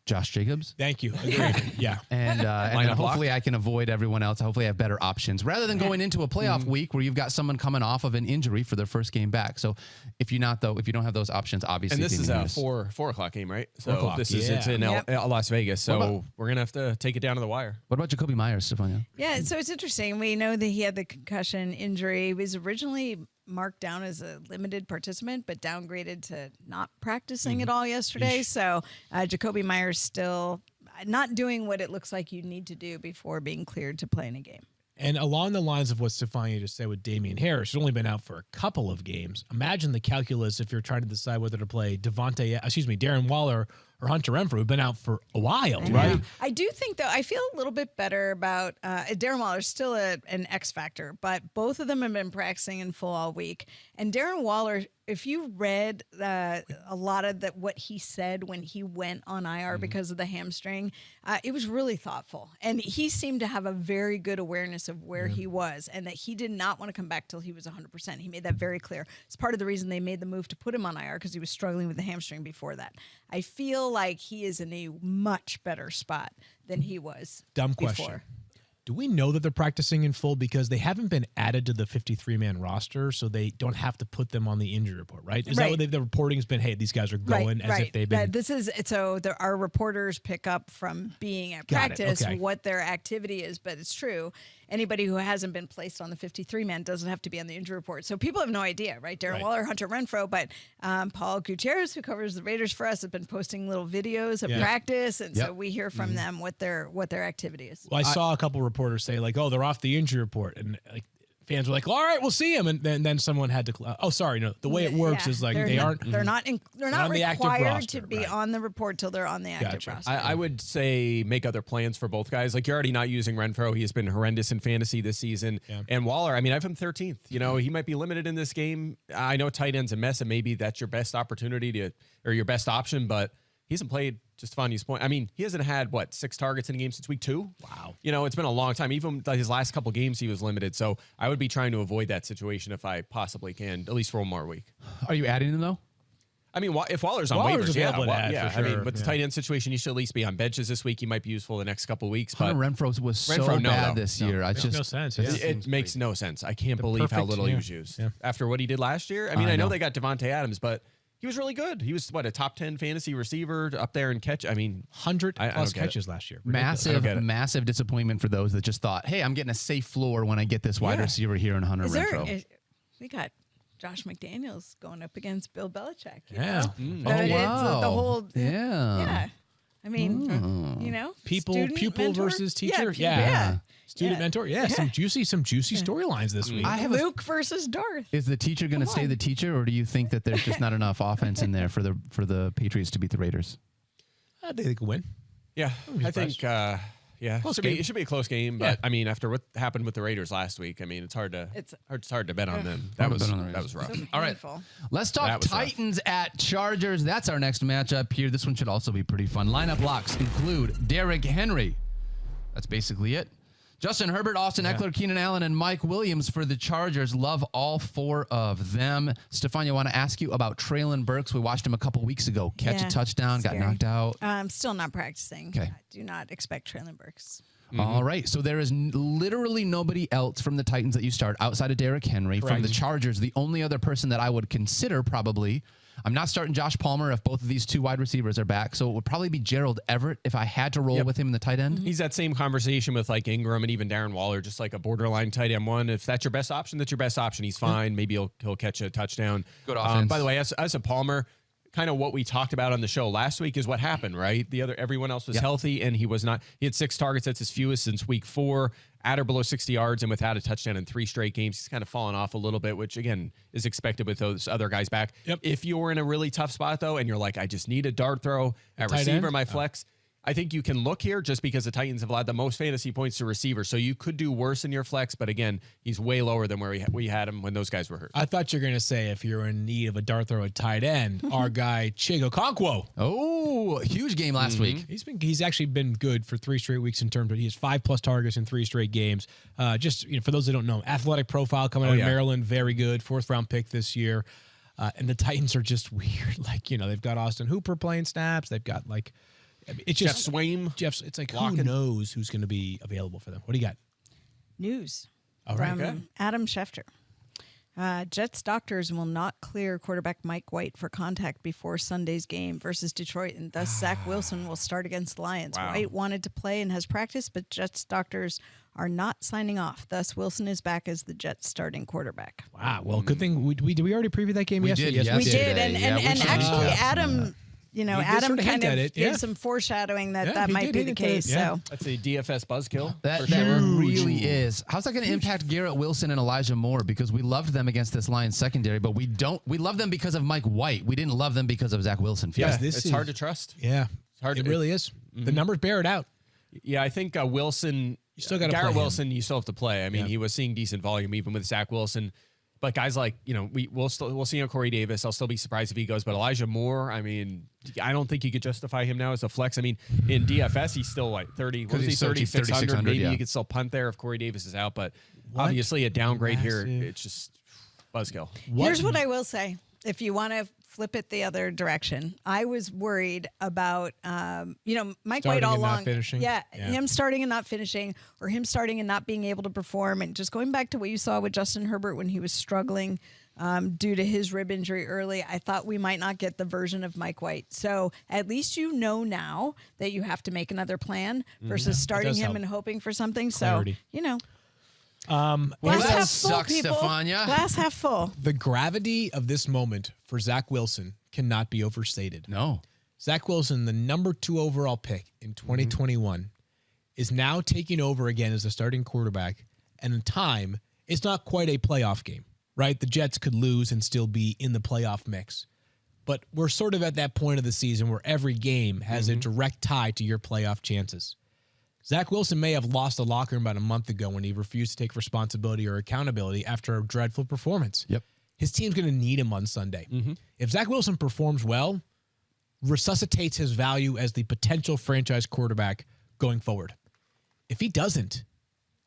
Josh Jacobs. Thank you. Agreed. Yeah. And then Lineup hopefully block. I can avoid everyone else. Hopefully I have better options rather than going into a playoff week where you've got someone coming off of an injury for their first game back. So if you don't have those options, obviously. And this is Damian a Harris. 4 o'clock game, right? So 4 o'clock, it's in Las Vegas. So we're going to have to take it down to the wire. What about Jacoby Myers, Stephania? Yeah, so it's interesting. We know that he had the concussion injury. He was originally marked down as a limited participant, but downgraded to not practicing at all yesterday. So Jacoby Myers still not doing what it looks like you need to do before being cleared to play in a game. And along the lines of what Stephania just said with Damian Harris, he's only been out for a couple of games. Imagine the calculus if you're trying to decide whether to play Darren Waller or Hunter Renfrow, who've been out for a while, right? I do think, though, I feel a little bit better about Darren Waller's still an X factor, but both of them have been practicing in full all week. And Darren Waller, if you read a lot of what he said when he went on IR because of the hamstring, it was really thoughtful. And he seemed to have a very good awareness of where he was and that he did not want to come back till he was 100%. He made that very clear. It's part of the reason they made the move to put him on IR because he was struggling with the hamstring before that. I feel like he is in a much better spot than he was Dumb before. question. Do we know that they're practicing in full because they haven't been added to the 53-man roster, so they don't have to put them on the injury report, right? Is that what the reporting's been? Hey, these guys are going as if they've been. Our reporters pick up from being at practice what their activity is, but it's true. Anybody who hasn't been placed on the 53-man doesn't have to be on the injury report. So people have no idea, right? Darren Waller, Hunter Renfrow, but Paul Gutierrez, who covers the Raiders for us, has been posting little videos of practice, and so we hear from them what their activity is. Well, I saw a couple reporters say, like, oh, they're off the injury report. And like fans were like, all right, we'll see him. And then someone had to, the way it works is like they're not on the active required roster, to be right. on the report till they're on the active Gotcha. roster. I would say make other plans for both guys. Like, you're already not using Renfro. He has been horrendous in fantasy this season. Yeah. And Waller, I mean, I have him 13th. You know, he might be limited in this game. I know tight end's a mess, and maybe that's your best opportunity or your best option, but he hasn't played, just Stefania's point. I mean, he hasn't had, 6 targets in a game since week 2? Wow. You know, it's been a long time. Even his last couple games, he was limited. So I would be trying to avoid that situation if I possibly can, at least for one more week. Are you adding him though? I mean, if Waller's on Waller's waivers, yeah. available to add, yeah. for I mean, sure. with the tight end situation, you should at least be on benches this week. He might be useful the next couple weeks. But Hunter Renfro was so Renfro, no, bad though. this No. year. I Makes just no sense. it makes no sense. I can't believe how perfect, little he yeah. was used Yeah. after what he did last year. I mean, I I know know. they got Devontae Adams, but he was really good. He was, a top 10 fantasy receiver up there in catch. I mean, 100 I don't plus get it. catches last year. massive disappointment for those that just thought, hey, I'm getting a safe floor when I get this wide receiver here in Hunter Renfro. We got Josh McDaniels going up against Bill Belichick. you Yeah. know? Oh, It's wow. the whole Yeah. yeah. I mean, you know, Pupil mentor? versus teacher. Yeah. Student mentor. Yeah. Some juicy storylines this week. I have Luke versus Darth. Is the teacher going to Come stay on. the teacher, or do you think that there's just not enough offense in there for the Patriots to beat the Raiders? I think they could win. yeah, I think, Close it should be a close game. But I mean, after what happened with the Raiders last week, I mean, it's hard to bet on them. That was rough. All right. Painful. Let's talk That was rough. Titans at Chargers. That's our next matchup here. This one should also be pretty fun. Lineup locks include Derrick Henry. That's basically it. Justin Herbert, Austin Eckler, Keenan Allen, and Mike Williams for the Chargers. Love all 4 of them. Stephania, I want to ask you about Traylon Burks. We watched him a couple weeks ago. Catch a touchdown, scary. got knocked out. I'm still not practicing. Okay. I do not expect Traylon Burks. All right. So there is literally nobody else from the Titans that you start outside of Derrick Henry. From the Chargers, the only other person that I would consider probably, I'm not starting Josh Palmer if both of these 2 wide receivers are back. So it would probably be Gerald Everett if I had to roll with him in the tight end. He's that same conversation with like Ingram and even Darren Waller, just like a borderline tight end one. If that's your best option, that's your best option. He's fine. Maybe he'll catch a touchdown. Good offense. By the way, as a Palmer, kind of what we talked about on the show last week is what happened, right? Everyone else was healthy and he was not. He had 6 targets. That's his fewest since week 4. At or below 60 yards and without a touchdown in 3 straight games. He's kind of fallen off a little bit, which again is expected with those other guys back. Yep. If you're in a really tough spot though, and you're like, I just need a dart throw at tight receiver, end? my flex. I think you can look here just because the Titans have allowed the most fantasy points to receiver. So you could do worse in your flex, but again, he's way lower than where we had him when those guys were hurt. I thought you were going to say if you're in need of a dart throw at tight end, our guy Chigo Okonkwo. Oh, huge game last week. He's actually been good for 3 straight weeks in terms of he has 5+ targets in 3 straight games. Just for those that don't know, athletic profile coming out of Maryland, very good, 4th round pick this year. And the Titans are just weird. They've got Austin Hooper playing snaps. They've got it's Jeff just Swaim. It's like blocking. who knows who's going to be available for them? What do you got? News All right, from Adam Schefter. Jets doctors will not clear quarterback Mike White for contact before Sunday's game versus Detroit, and thus Zach Wilson will start against the Lions. Wow. White wanted to play and has practiced, but Jets doctors are not signing off. Thus, Wilson is back as the Jets starting quarterback. Wow. Well, good thing did we already preview that game yesterday? did, Yes, We Yesterday, did, and, yeah, and, we and should actually, have Adam, did Adam sort of kind hint at of it, gave yeah. some foreshadowing that Yeah, that he might did be hint the at it, case. yeah. So That's a DFS buzzkill. That for sure. really is. How's that going to impact Garrett Wilson and Elijah Moore? Because we loved them against this Lions secondary, but we love them because of Mike White. We didn't love them because of Zach Wilson. Yeah, It's hard to trust. Yeah, hard It to- really is. The numbers bear it out. Yeah, I think Wilson. You still gotta play Garrett him. Wilson. You still have to play. I mean, he was seeing decent volume even with Zach Wilson. But guys like we'll see on Corey Davis. I'll still be surprised if he goes. But Elijah Moore, I mean, I don't think you could justify him now as a flex. I mean, in DFS, he's still 30. What is he? he's so cheap, 3,600. Maybe yeah. you could still punt there if Corey Davis is out. But obviously, a downgrade here. massive- It's just buzzkill. here's what I will say. If you want to flip it the other direction, I was worried about, Mike White Starting all and not along. finishing? Yeah, Yeah. him starting and not finishing, or him starting and not being able to perform. And just going back to what you saw with Justin Herbert when he was struggling due to his rib injury early, I thought we might not get the version of Mike White. So at least you know now that you have to make another plan versus starting does him help. and hoping for something. Clarity. So, Well, glass that half full, sucks, people. Stephania. Glass half full. The gravity of this moment for Zach Wilson cannot be overstated. No. Zach Wilson, the number 2 overall pick in 2021, is now taking over again as a starting quarterback at a time it's not quite a playoff game, right? The Jets could lose and still be in the playoff mix. But we're sort of at that point of the season where every game has a direct tie to your playoff chances. Zach Wilson may have lost the locker room about a month ago when he refused to take responsibility or accountability after a dreadful performance. Yep. His team's going to need him on Sunday. If Zach Wilson performs well, resuscitates his value as the potential franchise quarterback going forward. If he doesn't,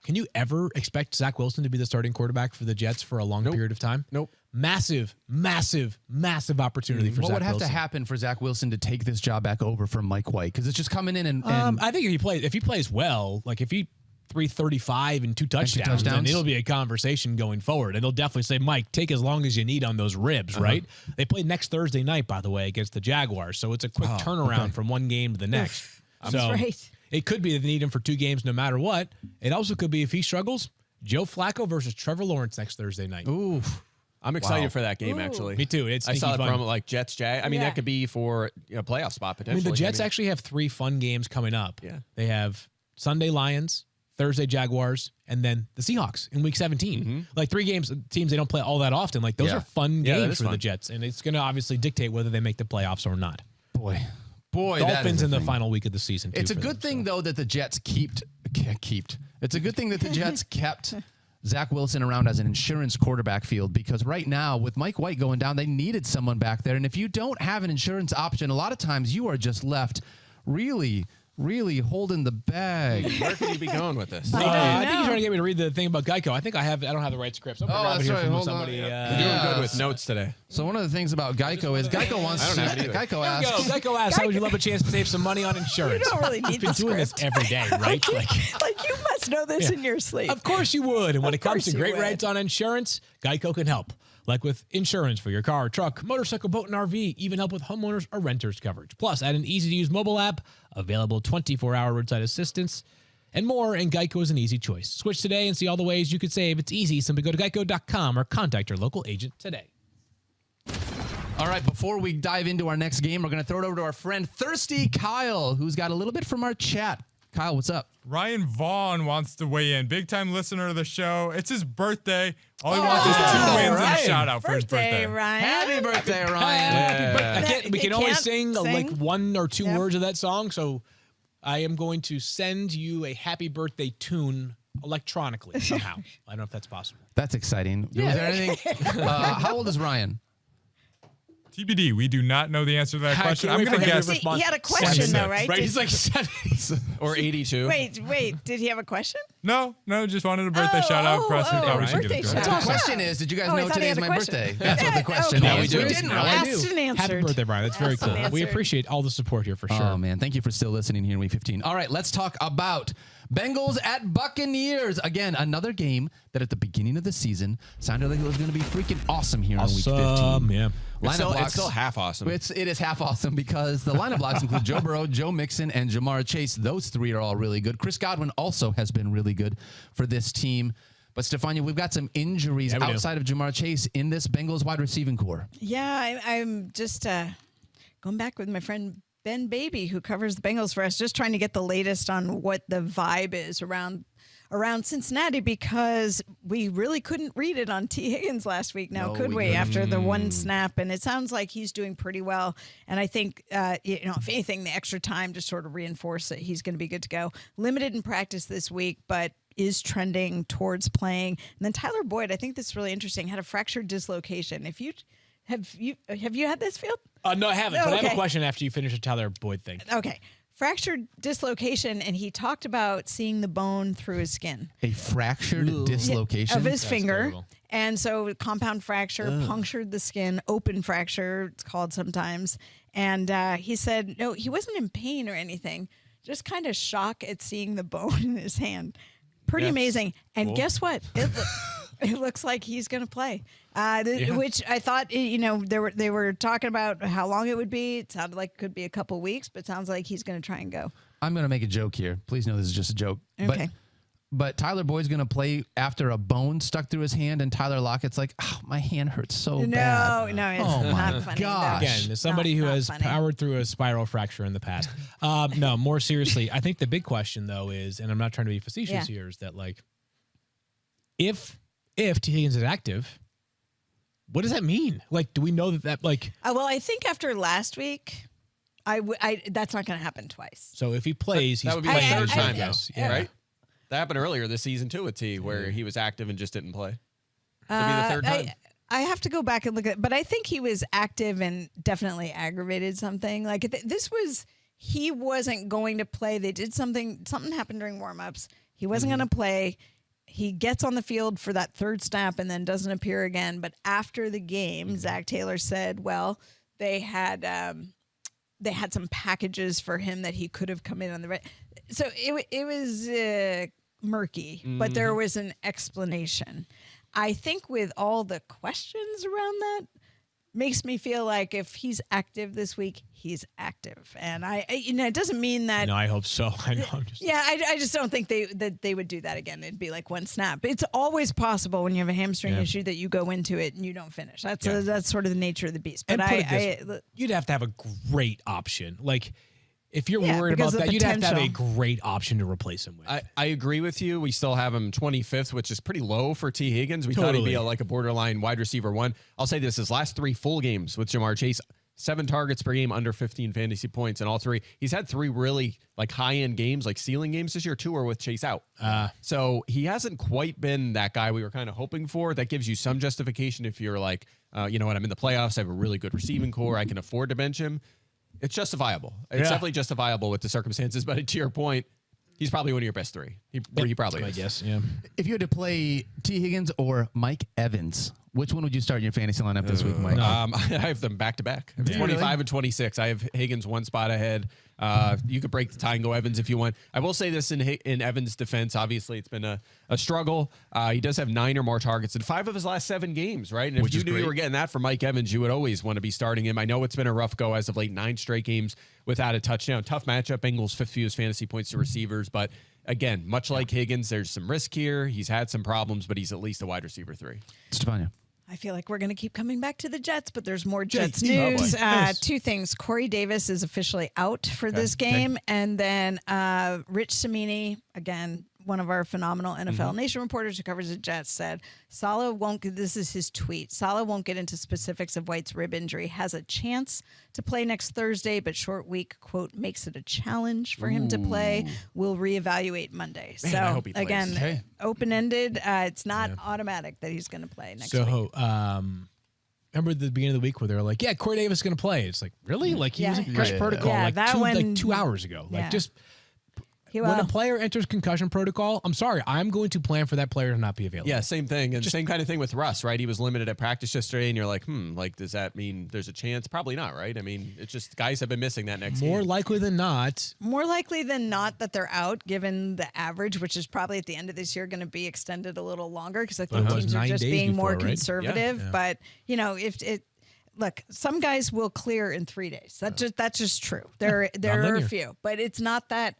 can you ever expect Zach Wilson to be the starting quarterback for the Jets for a long period of time? Nope. Massive, massive, massive opportunity for What Zach would have Wilson. to happen for Zach Wilson to take this job back over from Mike White? Because it's just coming in and I think if he plays well, like if he 335 and two touchdowns, then it'll be a conversation going forward. And they'll definitely say, Mike, take as long as you need on those ribs, right? They play next Thursday night, by the way, against the Jaguars. So it's a quick turnaround from one game to the next. So right. it could be that they need him for 2 games no matter what. It also could be if he struggles, Joe Flacco versus Trevor Lawrence next Thursday night. ooh, I'm excited for that game, Ooh. actually. Me too. It's I saw sneaky the fun. promo like Jets, Jag. I mean, Yeah. that could be for a playoff spot I potentially. mean, the Jets actually have 3 fun games coming up. Yeah. They have Sunday Lions, Thursday Jaguars, and then the Seahawks in Week 17. Like 3 games, teams they don't play all that often. Like those Yeah. are fun Yeah, that games is for the fun. Jets, and it's going to obviously dictate whether they make the playoffs or not. boy, that Dolphins is a in the thing. final week of the season. It's a too, for good them, thing though that the Jets kept. It's a good thing that the Jets kept Zach Wilson around as an insurance quarterback field, because right now with Mike White going down, they needed someone back there. And if you don't have an insurance option, a lot of times you are just left really holding the bag. Where could you be going with this? I don't I think know. you're trying to get me to read the thing about Geico. I think I don't have the right scripts. I'm gonna grab it that's here right. from Hold on. somebody. You're Yeah. doing good with notes today. So one of the things about Geico is Geico wants I don't have it either. Geico There we asks. go. Geico asks, how would you love a chance to save some money on insurance? You don't really need You've been the doing this script. every day, right? Like you must know this in your sleep. Of course you would. And when it comes to course you great would. rates on insurance, Geico can help. Like with insurance for your car, truck, motorcycle, boat, and RV, even help with homeowners or renters coverage. Plus, add an easy-to-use mobile app, available 24-hour roadside assistance, and more, and Geico is an easy choice. Switch today and see all the ways you could save. It's easy. Simply go to geico.com or contact your local agent today. All right, before we dive into our next game, we're going to throw it over to our friend Thirsty Kyle, who's got a little bit from our chat. Kyle, what's up? Ryan Vaughn wants to weigh in. Big time listener of the show. It's his birthday. All he wants is 2 wins and a Ryan. shout out for his birthday. Ryan. Happy birthday, Ryan. We You can only can't sing, like sing? 1 or 2 Yep. words of that song, so I am going to send you a happy birthday tune electronically somehow. I don't know if that's possible. That's exciting. Was there anything? How old is Ryan? TBD. We do not know the answer to that I question. can't I'm wait going to for him to guess. respond. He had a question 76. though, right? Right? Did- He's like 70. Or 82. wait. Did he have a question? No, just wanted a birthday shout out. Cross we probably should get birthday it. shout The out. question is, did you guys Oh, I know thought he today's had a my question. birthday? That's what the question okay. was. we We do. didn't Now know. I Asked do. and answered. Happy birthday, Brian. That's very Asked cool. and We answered. appreciate all the support here for sure. Oh, man. Thank you for still listening here in Week 15. All right, let's talk about Bengals at Buccaneers. Again, another game that at the beginning of the season sounded like it was going to be freaking awesome here in Week 15. Yeah. It's still, blocks- it's still half awesome. It is half awesome because the lineup blocks include Joe Burrow, Joe Mixon, and Jamar Chase. Those 3 are all really good. Chris Godwin also has been really good for this team. But, Stephania, we've got some injuries Yeah, we do. outside of Jamar Chase in this Bengals wide receiving core. Yeah, I'm just going back with my friend Ben Baby, who covers the Bengals for us, just trying to get the latest on what the vibe is around Cincinnati, because we really couldn't read it on T. Higgins last week. Now, No, could we we? couldn't. After the one snap, and it sounds like he's doing pretty well. And I think, if anything, the extra time to sort of reinforce that he's going to be good to go. Limited in practice this week, but is trending towards playing. And then Tyler Boyd, I think this is really interesting, had a fractured dislocation. Have you had this, Field? No, I haven't. Oh, But I have a okay. question after you finish the Tyler Boyd thing. Okay. Fractured dislocation, and he talked about seeing the bone through his skin A fractured dislocation. of his finger. terrible. And so compound fracture, punctured the skin, open fracture, it's called sometimes. And he said, no, he wasn't in pain or anything, just kind of shock at seeing the bone in his hand. Pretty amazing. And guess what? It looks like he's going to play, which I thought, they were talking about how long it would be. It sounded like it could be a couple weeks, but it sounds like he's going to try and go. I'm going to make a joke here. Please know this is just a joke. Okay. But Tyler Boyd's going to play after a bone stuck through his hand, and Tyler Lockett's like, oh, my hand hurts so bad. No, it's Oh my not funny. gosh. Again, as somebody who Not has funny. powered through a spiral fracture in the past. No, more seriously, I think the big question, though, is, and I'm not trying to be facetious Yeah. here, is that, like, if if T. Higgins is active, what does that mean? Like, do we know that like? Well, I think after last week, that's not going to happen twice. So if he plays, he's That would be playing. the third time, Yes. though, right? That happened earlier this season too with T, where he was active and just didn't play. That'd be the third time. I have to go back and look at, but I think he was active and definitely aggravated something. Like he wasn't going to play. They did something happened during warmups. He wasn't going to play. He gets on the field for that third snap and then doesn't appear again. But after the game, Zach Taylor said, well, they had some packages for him that he could have come in on the right. So it was murky, but there was an explanation. I think with all the questions around that, makes me feel like if he's active this week, he's active. And it doesn't mean that. No, I hope so. I know. I just don't think they would do that again. It'd be like one snap. It's always possible when you have a hamstring issue that you go into it and you don't finish. That's sort of the nature of the beast. But you'd have to have a great option. Like, if you're worried because about of that, you'd have to have a potential. great option to replace him with. I agree with you. We still have him 25th, which is pretty low for T. Higgins. We thought he'd be like a borderline wide receiver 1. I'll say this: his last 3 full games with Jamar Chase, 7 targets per game, under 15 fantasy points, and all 3. He's had 3 really like high-end games, like ceiling games this year. 2 are with Chase out. So he hasn't quite been that guy we were kind of hoping for. That gives you some justification if you're like, you know what, I'm in the playoffs. I have a really good receiving core. I can afford to bench him. It's justifiable. It's definitely justifiable with the circumstances. But to your point, he's probably one of your best 3. He probably I is. guess, yeah. If you had to play T. Higgins or Mike Evans, which one would you start in your fantasy lineup this week, Mike? I have them back to back. 25 and 26. I have Higgins 1 spot ahead. You could break the tie and go Evans if you want. I will say this in Evans' defense. Obviously, it's been a struggle. He does have 9 or more targets in 5 of his last 7 games, right? And if you knew you were getting that from Mike Evans, you would always want to be starting him. I know it's been a rough go as of late, 9 straight games without a touchdown. Tough matchup. Bengals 5th fewest fantasy points to receivers, but again, much like Higgins, there's some risk here. He's had some problems, but he's at least a wide receiver 3. Stephania. I feel like we're going to keep coming back to the Jets, but there's more Jets Jets. news. Oh, 2 things. Corey Davis is officially out for this game. And then Rich Cimini, again, one of our phenomenal NFL Nation reporters who covers the Jets, said Saleh won't, this is his tweet, Saleh won't get into specifics of White's rib injury, has a chance to play next Thursday, but short week, quote, makes it a challenge for him to play. We'll reevaluate Monday. Man, so, I hope he plays. again, open-ended. It's not automatic that he's going to play next week. So, remember at the beginning of the week where they were like, yeah, Corey Davis is going to play. It's like, really? Like, he was in concussion protocol Yeah, like that 2 hours ago. Like, Yeah. just He when will. a player enters concussion protocol, I'm sorry, I'm going to plan for that player to not be available. Yeah, same thing. And same kind of thing with Russ, right? He was limited at practice yesterday, and you're like, like, does that mean there's a chance? Probably not, right? I mean, it's just guys have been missing that next More game. likely than not. More likely than not that they're out, given the average, which is probably at the end of this year going to be extended a little longer because I think it was teams are 9 just days being more before, right? conservative. Yeah. But you know, if it look, some guys will clear in 3 days. That's just true. There are a Non-linear. few, but it's not that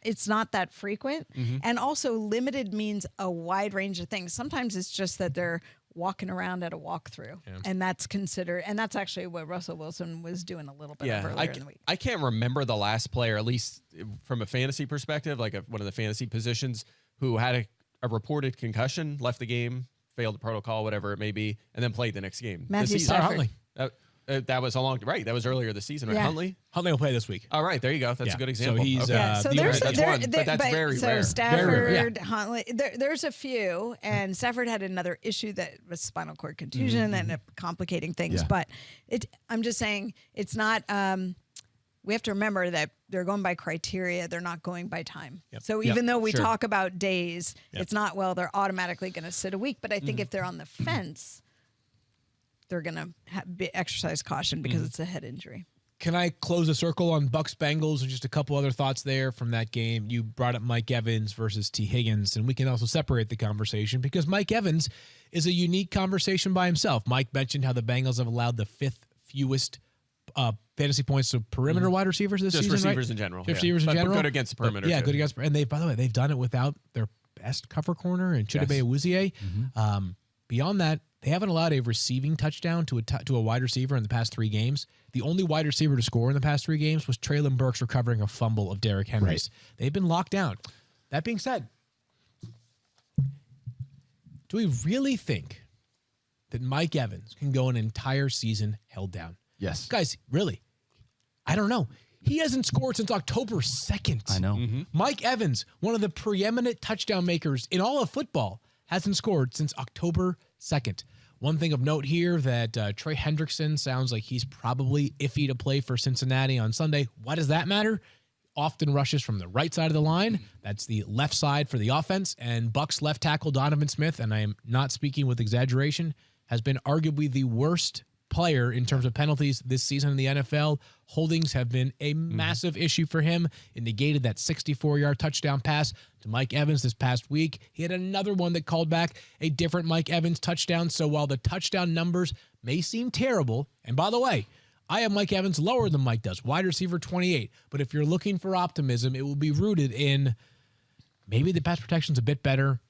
frequent. And also, limited means a wide range of things. Sometimes it's just that they're walking around at a walkthrough, and that's considered. And that's actually what Russell Wilson was doing a little bit of earlier in the week. I can't remember the last player, at least from a fantasy perspective, like one of the fantasy positions, who had a reported concussion, left the game, failed the protocol, whatever it may be, and then played the next game. Matthew This season. Stafford. Huntley. That was a long right. That was earlier this season, right? Yeah. Huntley. Huntley will play this week. All right, there you go. That's Yeah. a good example. So he's Okay. Yeah, so the there's only- that's one, but that's very so rare. Stafford, Very rare, Huntley, there's a few, and Stafford had another issue that was spinal cord contusion and complicating things. Yeah. But I'm just saying it's not. We have to remember that they're going by criteria; they're not going by time. Yep. So even though we Sure. talk about days, it's not they're automatically going to sit a week. But I think if they're on the fence, they're going to exercise caution because it's a head injury. Can I close the circle on Bucks Bengals and just a couple other thoughts there from that game? You brought up Mike Evans versus T. Higgins, and we can also separate the conversation because Mike Evans is a unique conversation by himself. Mike mentioned how the Bengals have allowed the 5th fewest fantasy points to perimeter wide receivers this Just season, receivers right? in general. Just receivers in But general. good against the perimeter. Yeah, too. good against. And by the way, they've done it without their best cover corner and Chidobe Awuzie. Beyond that, they haven't allowed a receiving touchdown to a wide receiver in the past 3 games. The only wide receiver to score in the past 3 games was Traylon Burks recovering a fumble of Derrick Henry's. Right. They've been locked down. That being said, do we really think that Mike Evans can go an entire season held down? Yes. Guys, really? I don't know. He hasn't scored since October 2nd. I know. Mike Evans, one of the preeminent touchdown makers in all of football, hasn't scored since October 2nd. One thing of note here that Trey Hendrickson sounds like he's probably iffy to play for Cincinnati on Sunday. Why does that matter? Often rushes from the right side of the line. That's the left side for the offense. And Bucs left tackle Donovan Smith, and I am not speaking with exaggeration, has been arguably the worst player in terms of penalties this season in the NFL. Holdings have been a massive issue for him. It negated that 64-yard touchdown pass to Mike Evans this past week. He had another one that called back a different Mike Evans touchdown. So while the touchdown numbers may seem terrible, and by the way, I have Mike Evans lower than Mike does, wide receiver 28. But if you're looking for optimism, it will be rooted in maybe the pass protection's a bit better.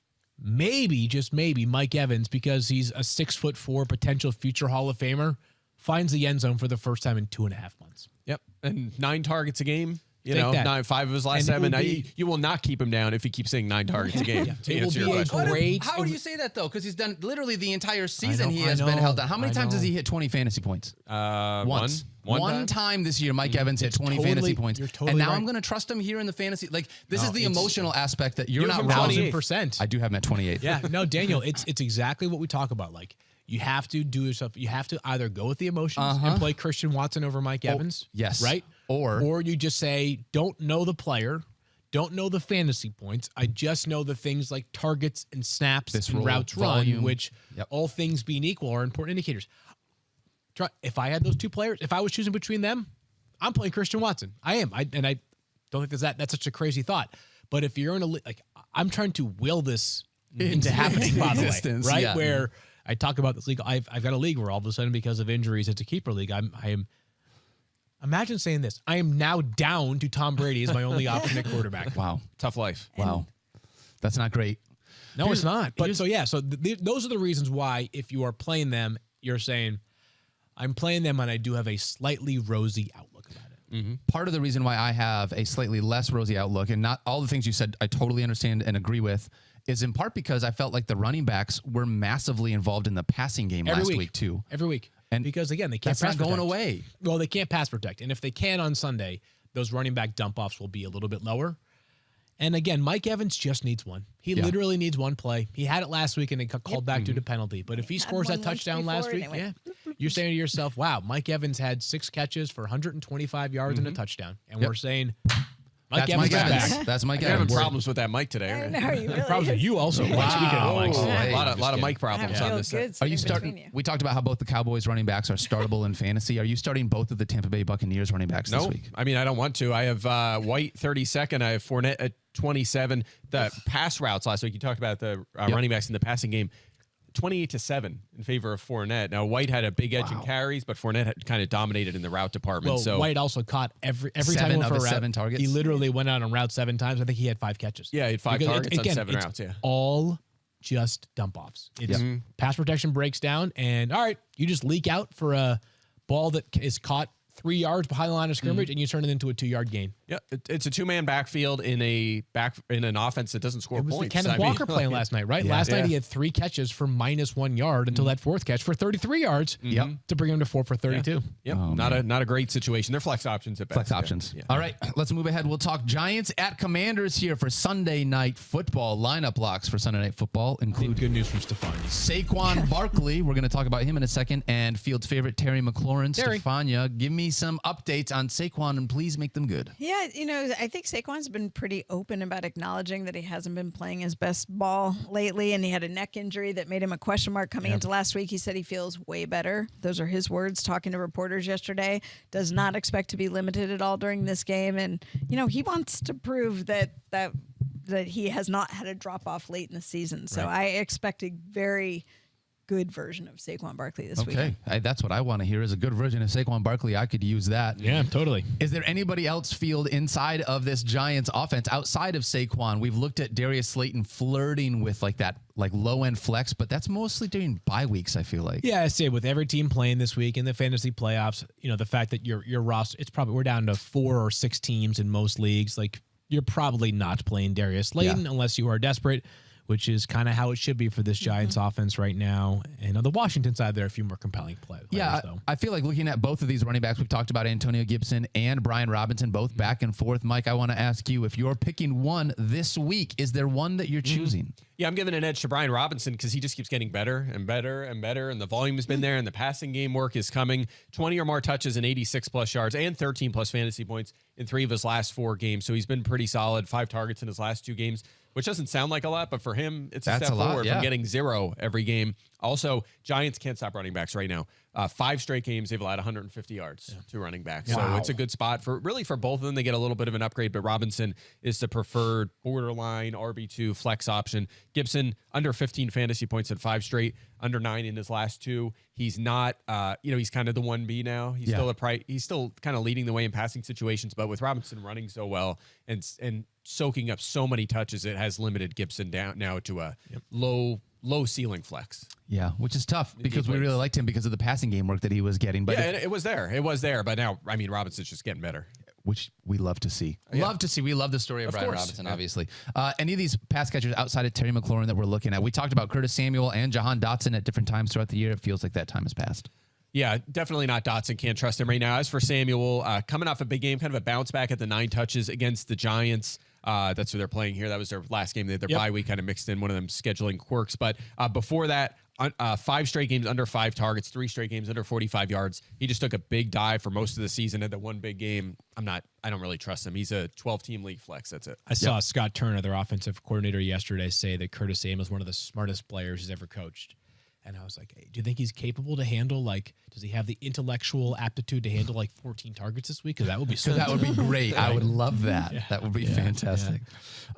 Maybe, just maybe, Mike Evans, because he's a 6'4" potential future Hall of Famer, finds the end zone for the first time in 2.5 months. Yep. And 9 targets a game. You Take know, that. 5 of his last And it 7. will be- You will not keep him down if he keeps saying 9 targets a game. to It will answer be your a question. great. How do you say that, though? Because he's done literally the entire season. know, He I has been know, held down. How many I times know. has he hit 20 fantasy points? Once. One time this year, Mike Evans hit It's 20 totally- fantasy points. you're totally and now right. I'm going to trust him here in the fantasy. Like, this No, is the it's- emotional aspect that you're You not have him wrong. 28th. 1,000%. I do have him at 28. Yeah, no, Daniel, it's exactly what we talk about. Like, you have to do yourself. You have to either go with the emotions and play Christian Watson over Mike Evans. yes. Right? Or you just say, don't know the player, don't know the fantasy points. I just know the things like targets and snaps This and role, routes volume. run, which Yep. all things being equal are important indicators. If I had those two players, if I was choosing between them, I'm playing Christian Watson. I am. I don't think that's such a crazy thought. But if you're in a like, I'm trying to will this into happening, by the way, Existence, right? yeah. Where I talk about this league. I've got a league where all of a sudden, because of injuries, it's a keeper league. I am. Imagine saying this. I am now down to Tom Brady as my only option at quarterback. wow. Tough life. Wow. That's not great. No, it's not. But so yeah, so those are the reasons why if you are playing them, you're saying, I'm playing them and I do have a slightly rosy outlook about it. Part of the reason why I have a slightly less rosy outlook, and not all the things you said I totally understand and agree with, is in part because I felt like the running backs were massively involved in the passing game Every last week too. Every week. And because again, they can't That's pass not going protect. away. Well, they can't pass protect. And if they can on Sunday, those running back dump offs will be a little bit lower. And again, Mike Evans just needs one. He literally needs one play. He had it last week and it got called back due to penalty. But if he scores one that week touchdown last before week, and it yeah, you're saying to yourself, wow, Mike Evans had 6 catches for 125 yards and a touchdown. And we're saying, Mike That's Evans Mike is Evans. back. That's Mike You're having Evans. problems with that mic today. I aren't know, you? you really Problems with you also. Speaking of Mike's. Oh, A hey. lot of mic I problems feel on this. good Are you sitting starting? between you. We talked about how both the Cowboys running backs are startable in fantasy. Are you starting both of the Tampa Bay Buccaneers running backs this No, week? I mean, I don't want to. I have White 32nd. I have Fournette at 27. The pass routes last week, you talked about the running backs in the passing game. 28-7 in favor of Fournette. Now, White had a big edge in carries, but Fournette had kind of dominated in the route department. Well, so White also caught every time Seven he went of for a his route. 7 targets? He literally went out on route 7 times. I think he had 5 catches. Yeah, he had 5 Because targets on again, 7 it's routes. Yeah. all just dump offs. It's pass protection breaks down, and all right, you just leak out for a ball that is caught 3 yards behind the line of scrimmage, and you turn it into a 2-yard gain. Yeah, it's a 2-man backfield in an offense that doesn't score It was points. the Kenneth I mean, Walker playing last night, right? Last night he had 3 catches for -1 yard until that 4th catch for 33 yards. Yep. To bring him to 4 for 32. Yep, Oh, not a great situation. They're flex options at best. Flex Yeah. options. Yeah. All right, let's move ahead. We'll talk Giants at Commanders here for Sunday Night Football. Lineup locks for Sunday Night Football include Good news from Stephania. Saquon Barkley. We're going to talk about him in a second. And Field's favorite, Terry McLaurin. Terry. Stephania, give me some updates on Saquon and please make them good. Yeah, I think Saquon's been pretty open about acknowledging that he hasn't been playing his best ball lately, and he had a neck injury that made him a question mark coming into last week. He said he feels way better. Those are his words talking to reporters yesterday. Does not expect to be limited at all during this game, and he wants to prove that he has not had a drop off late in the season. So I expect a very good version of Saquon Barkley this weekend. Okay, that's what I want to hear is a good version of Saquon Barkley. I could use that. Yeah, totally. Is there anybody else, Field, inside of this Giants offense outside of Saquon? We've looked at Darius Slayton flirting with that low end flex, but that's mostly during bye weeks, I feel like. Yeah, I say with every team playing this week in the fantasy playoffs, the fact that your roster, we're down to 4 or 6 teams in most leagues. Like, you're probably not playing Darius Slayton unless you are desperate, which is kind of how it should be for this Giants offense right now. And on the Washington side, there are a few more compelling players. Yeah, though. I feel like looking at both of these running backs, we've talked about Antonio Gibson and Brian Robinson, both back and forth. Mike, I want to ask you, if you're picking one this week, is there one that you're choosing? Yeah, I'm giving an edge to Brian Robinson because he just keeps getting better and better and better, and the volume has been there, and the passing game work is coming. 20 or more touches and 86-plus yards and 13-plus fantasy points in 3 of his last 4 games. So he's been pretty solid. 5 targets in his last 2 games, which doesn't sound like a lot, but for him, it's a step forward from getting 0 every game. Also, Giants can't stop running backs right now. 5 straight games, they've allowed 150 yards to running backs. So it's a good spot for both of them. They get a little bit of an upgrade, but Robinson is the preferred borderline RB2 flex option. Gibson, under 15 fantasy points at 5 straight, under 9 in his last 2. He's not, he's kind of the 1B now. He's he's still kind of leading the way in passing situations, but with Robinson running so well and soaking up so many touches, it has limited Gibson down now to a low ceiling flex. Yeah, which is tough because we really liked him because of the passing game work that he was getting. But it was there. It was there. But now, I mean, Robinson's just getting better. Which we love to see. Love to see. We love the story of Brian Robinson, obviously. Any of these pass catchers outside of Terry McLaurin that we're looking at? We talked about Curtis Samuel and Jahan Dotson at different times throughout the year. It feels like that time has passed. Yeah, definitely not Dotson. Can't trust him right now. As for Samuel, coming off a big game, kind of a bounce back at the 9 touches against the Giants. That's who they're playing here. That was their last game. Their bye week kind of mixed in one of them scheduling quirks. But before that, 5 straight games under 5 targets, 3 straight games under 45 yards. He just took a big dive for most of the season at the one big game. I don't really trust him. He's a 12-team league flex. That's it. I saw Scott Turner, their offensive coordinator, yesterday say that Curtis Samuel is one of the smartest players he's ever coached. And I was like, hey, do you think he's capable to handle, does he have the intellectual aptitude to handle 14 targets this week? Because that would be so that would be great. I would love that. Yeah. That would be fantastic.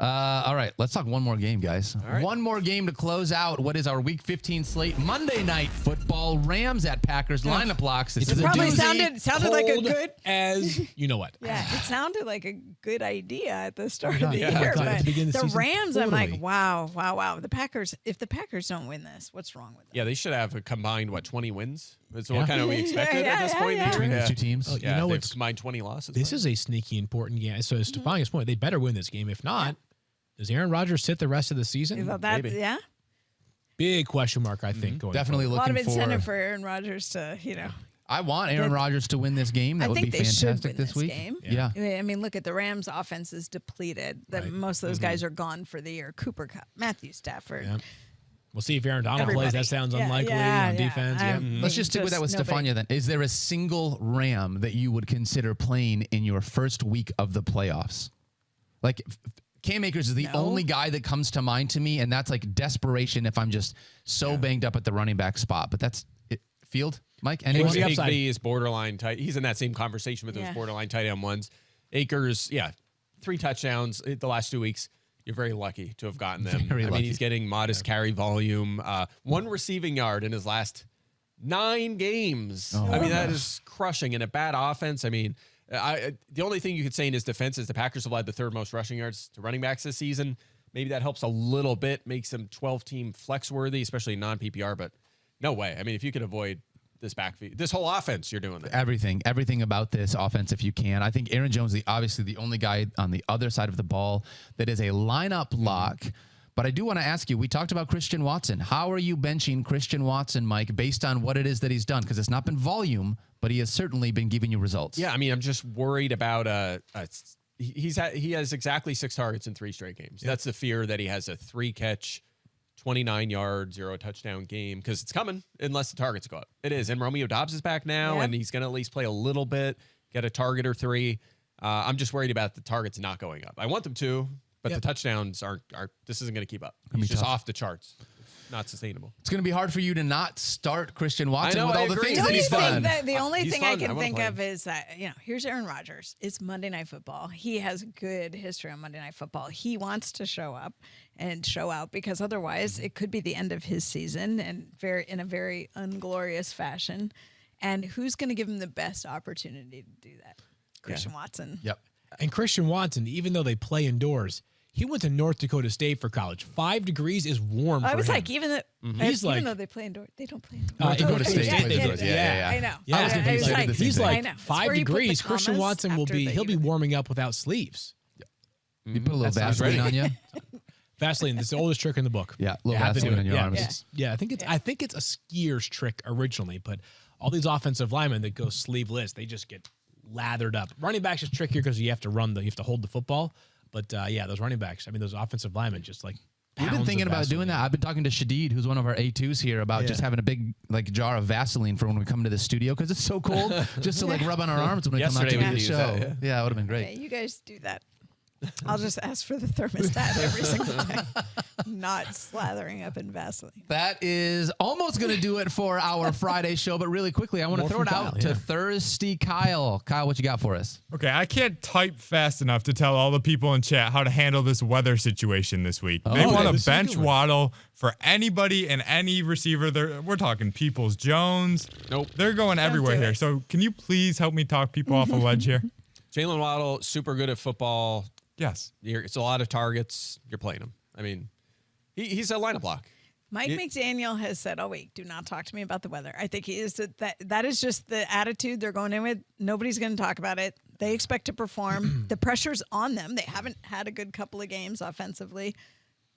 Yeah. All right, let's talk one more game, guys. Right. One more game to close out what is our Week 15 slate. Monday Night Football, Rams at Packers. Lineup locks. It probably sounded like a good as you know what. Yeah, it sounded like a good idea at the start of the year. But the Rams, I'm like, wow. The Packers. If the Packers don't win this, what's wrong with them? Yeah, they should have a combined 20 wins. That's what kind of we expected at this point. Between these 2 teams. You know, they've combined 20 losses. This is a sneaky important game. So to Stephania's point, they better win this game. If not, does Aaron Rodgers sit the rest of the season? Maybe. Yeah. Big question mark, I think. Going Definitely forward. looking a lot of incentive for Aaron Rodgers to, I want Aaron Rodgers to win this game. That would be fantastic this week. Game. Yeah. I mean, look at the Rams' offense is depleted. Most of those guys are gone for the year. Cooper Kupp, Matthew Stafford. Yeah. We'll see if Aaron Donald plays. That sounds unlikely on defense. Let's just stick with that with Stephania then. Is there a single Ram that you would consider playing in your first week of the playoffs? Cam Akers is the only guy that comes to mind to me, and that's desperation if I'm just so banged up at the running back spot. But that's it. Field, Mike? Anyone? Higbee is borderline tight. He's in that same conversation with those borderline tight end ones. Akers, 3 touchdowns the last 2 weeks. You're very lucky to have gotten them. I mean, he's getting modest carry volume. 1 receiving yard in his last 9 games. I mean, that is crushing. And a bad offense. I mean, the only thing you could say in his defense is the Packers have led the 3rd most rushing yards to running backs this season. Maybe that helps a little bit, makes them 12-team flex worthy, especially non-PPR. But no way. I mean, if you could avoid this backfield, this whole offense, you're doing that. Everything about this offense, if you can. I think Aaron Jones is obviously the only guy on the other side of the ball that is a lineup lock. But I do want to ask you, we talked about Christian Watson. How are you benching Christian Watson, Mike, based on what it is that he's done? Because it's not been volume, but he has certainly been giving you results. Yeah, I mean, I'm just worried about he has exactly 6 targets in 3 straight games. That's the fear that he has a 3-catch, 29-yard, 0 touchdown game, because it's coming unless the targets go up. It is. And Romeo Dobbs is back now, and he's going to at least play a little bit, get a target or 3. I'm just worried about the targets not going up. I want them to, but the touchdowns aren't. This isn't going to keep up. He's just off the charts. Not sustainable. It's going to be hard for you to not start Christian Watson with all the things that he's done. The only thing I can think of is that, here's Aaron Rodgers. It's Monday Night Football. He has good history on Monday Night Football. He wants to show up and show out because otherwise it could be the end of his season and in a very unglorious fashion. And who's going to give him the best opportunity to do that? Christian Watson. Yep. And Christian Watson, even though they play indoors, he went to North Dakota State for college. 5 degrees is warm for him. I was like, even though they play indoors, they don't play indoors. North Dakota State plays indoors. Yeah. I know. Yeah. He's like I know. 5 degrees. Christian Watson he'll be warming up without sleeves. You put a little Vaseline on you. Vaseline. This is the oldest trick in the book. Yeah, a little You have to do Vaseline it. in your Yeah, arms. I think it's a skier's trick originally, but all these offensive linemen that go sleeveless, they just get lathered up. Running backs is trickier because you have to hold the football. But those running backs, those offensive linemen just like. We've been thinking about doing that. I've been talking to Shadid, who's one of our A2s here, about just having a big jar of Vaseline for when we come to the studio because it's so cold, just to rub on our arms when we come out to Yesterday we do the used show. that, Yeah, it would have been great. Okay, you guys do that. I'll just ask for the thermostat every single day. Not slathering up in Vaseline. That is almost going to do it for our Friday show, but really quickly, I want to throw it out to Thirsty Kyle. Kyle, what you got for us? Okay, I can't type fast enough to tell all the people in chat how to handle this weather situation this week. They want to bench Waddle for anybody and any receiver. We're talking Peoples Jones. Nope. They're going everywhere here. So can you please help me talk people off a ledge here? Jalen Waddle, super good at football. Yes. It's a lot of targets. You're playing him. He's a lineup block. Mike McDaniel has said, "Oh wait, do not talk to me about the weather." I think he is that is just the attitude they're going in with. Nobody's going to talk about it. They expect to perform. The pressure's on them. They haven't had a good couple of games offensively.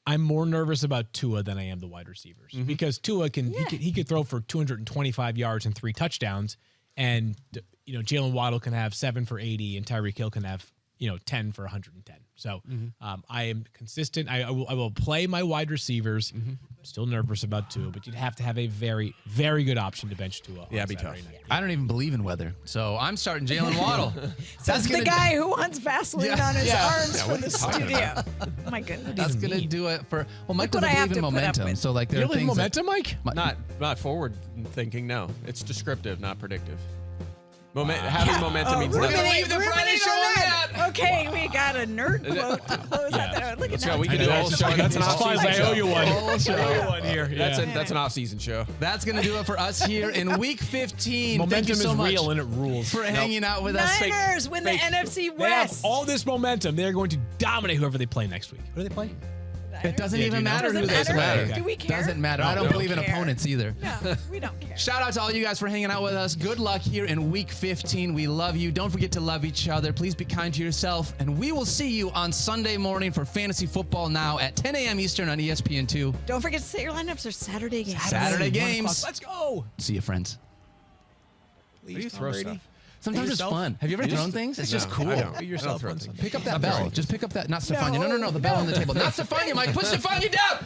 I'm more nervous about Tua than I am the wide receivers because Tua he could throw for 225 yards and 3 touchdowns, and Jalen Waddle can have 7 for 80, and Tyreek Hill can have 10 for 110. So I am consistent. I will play my wide receivers. I'm still nervous about Tua, but you'd have to have a very, very good option to bench Tua. Yeah, it'd be tough. I don't even believe in weather, so I'm starting Jalen Waddle. That's the guy who wants Vaseline on his arms for the studio. Oh my goodness. That's going to do it for. Well, Mike Look what doesn't I have believe in to put up momentum, with. so like there You are believe in things. momentum, Mike? Not forward thinking. No, it's descriptive, not predictive. Having momentum means nothing. leave the Friday show on that. Okay, we got a nerd quote to close out there. Look at Let's that. go. We can do a whole show. That's an off-season I owe you show. one. Whole show. I owe you one here. That's an off-season show. That's going to do it for us here in Week 15. Momentum Thank you so is much real and it rules. for hanging out with us. Niners win the NFC They have West. all this momentum. They're going to dominate whoever they play next week. Who do they play? It doesn't Yeah, even do you know? matter who Doesn't they matter. play. Do we care? Doesn't matter. No, I don't we believe in don't care. opponents either. No, we don't care. Shout out to all you guys for hanging out with us. Good luck here in Week 15. We love you. Don't forget to love each other. Please be kind to yourself. And we will see you on Sunday morning for Fantasy Football Now at 10 a.m. Eastern on ESPN2. Don't forget to set your lineups. Are Saturday games. Saturday games. Let's go. See you, friends. How do you throw stuff? Sometimes it's yourself? fun. Have you ever thrown things? It's just cool. I don't. Be yourself throw on things. Sunday. Pick up that bell. Just pick up that. Not Stephania. No, the bell on the table. Not Stephania, Mike. Put Stephania down.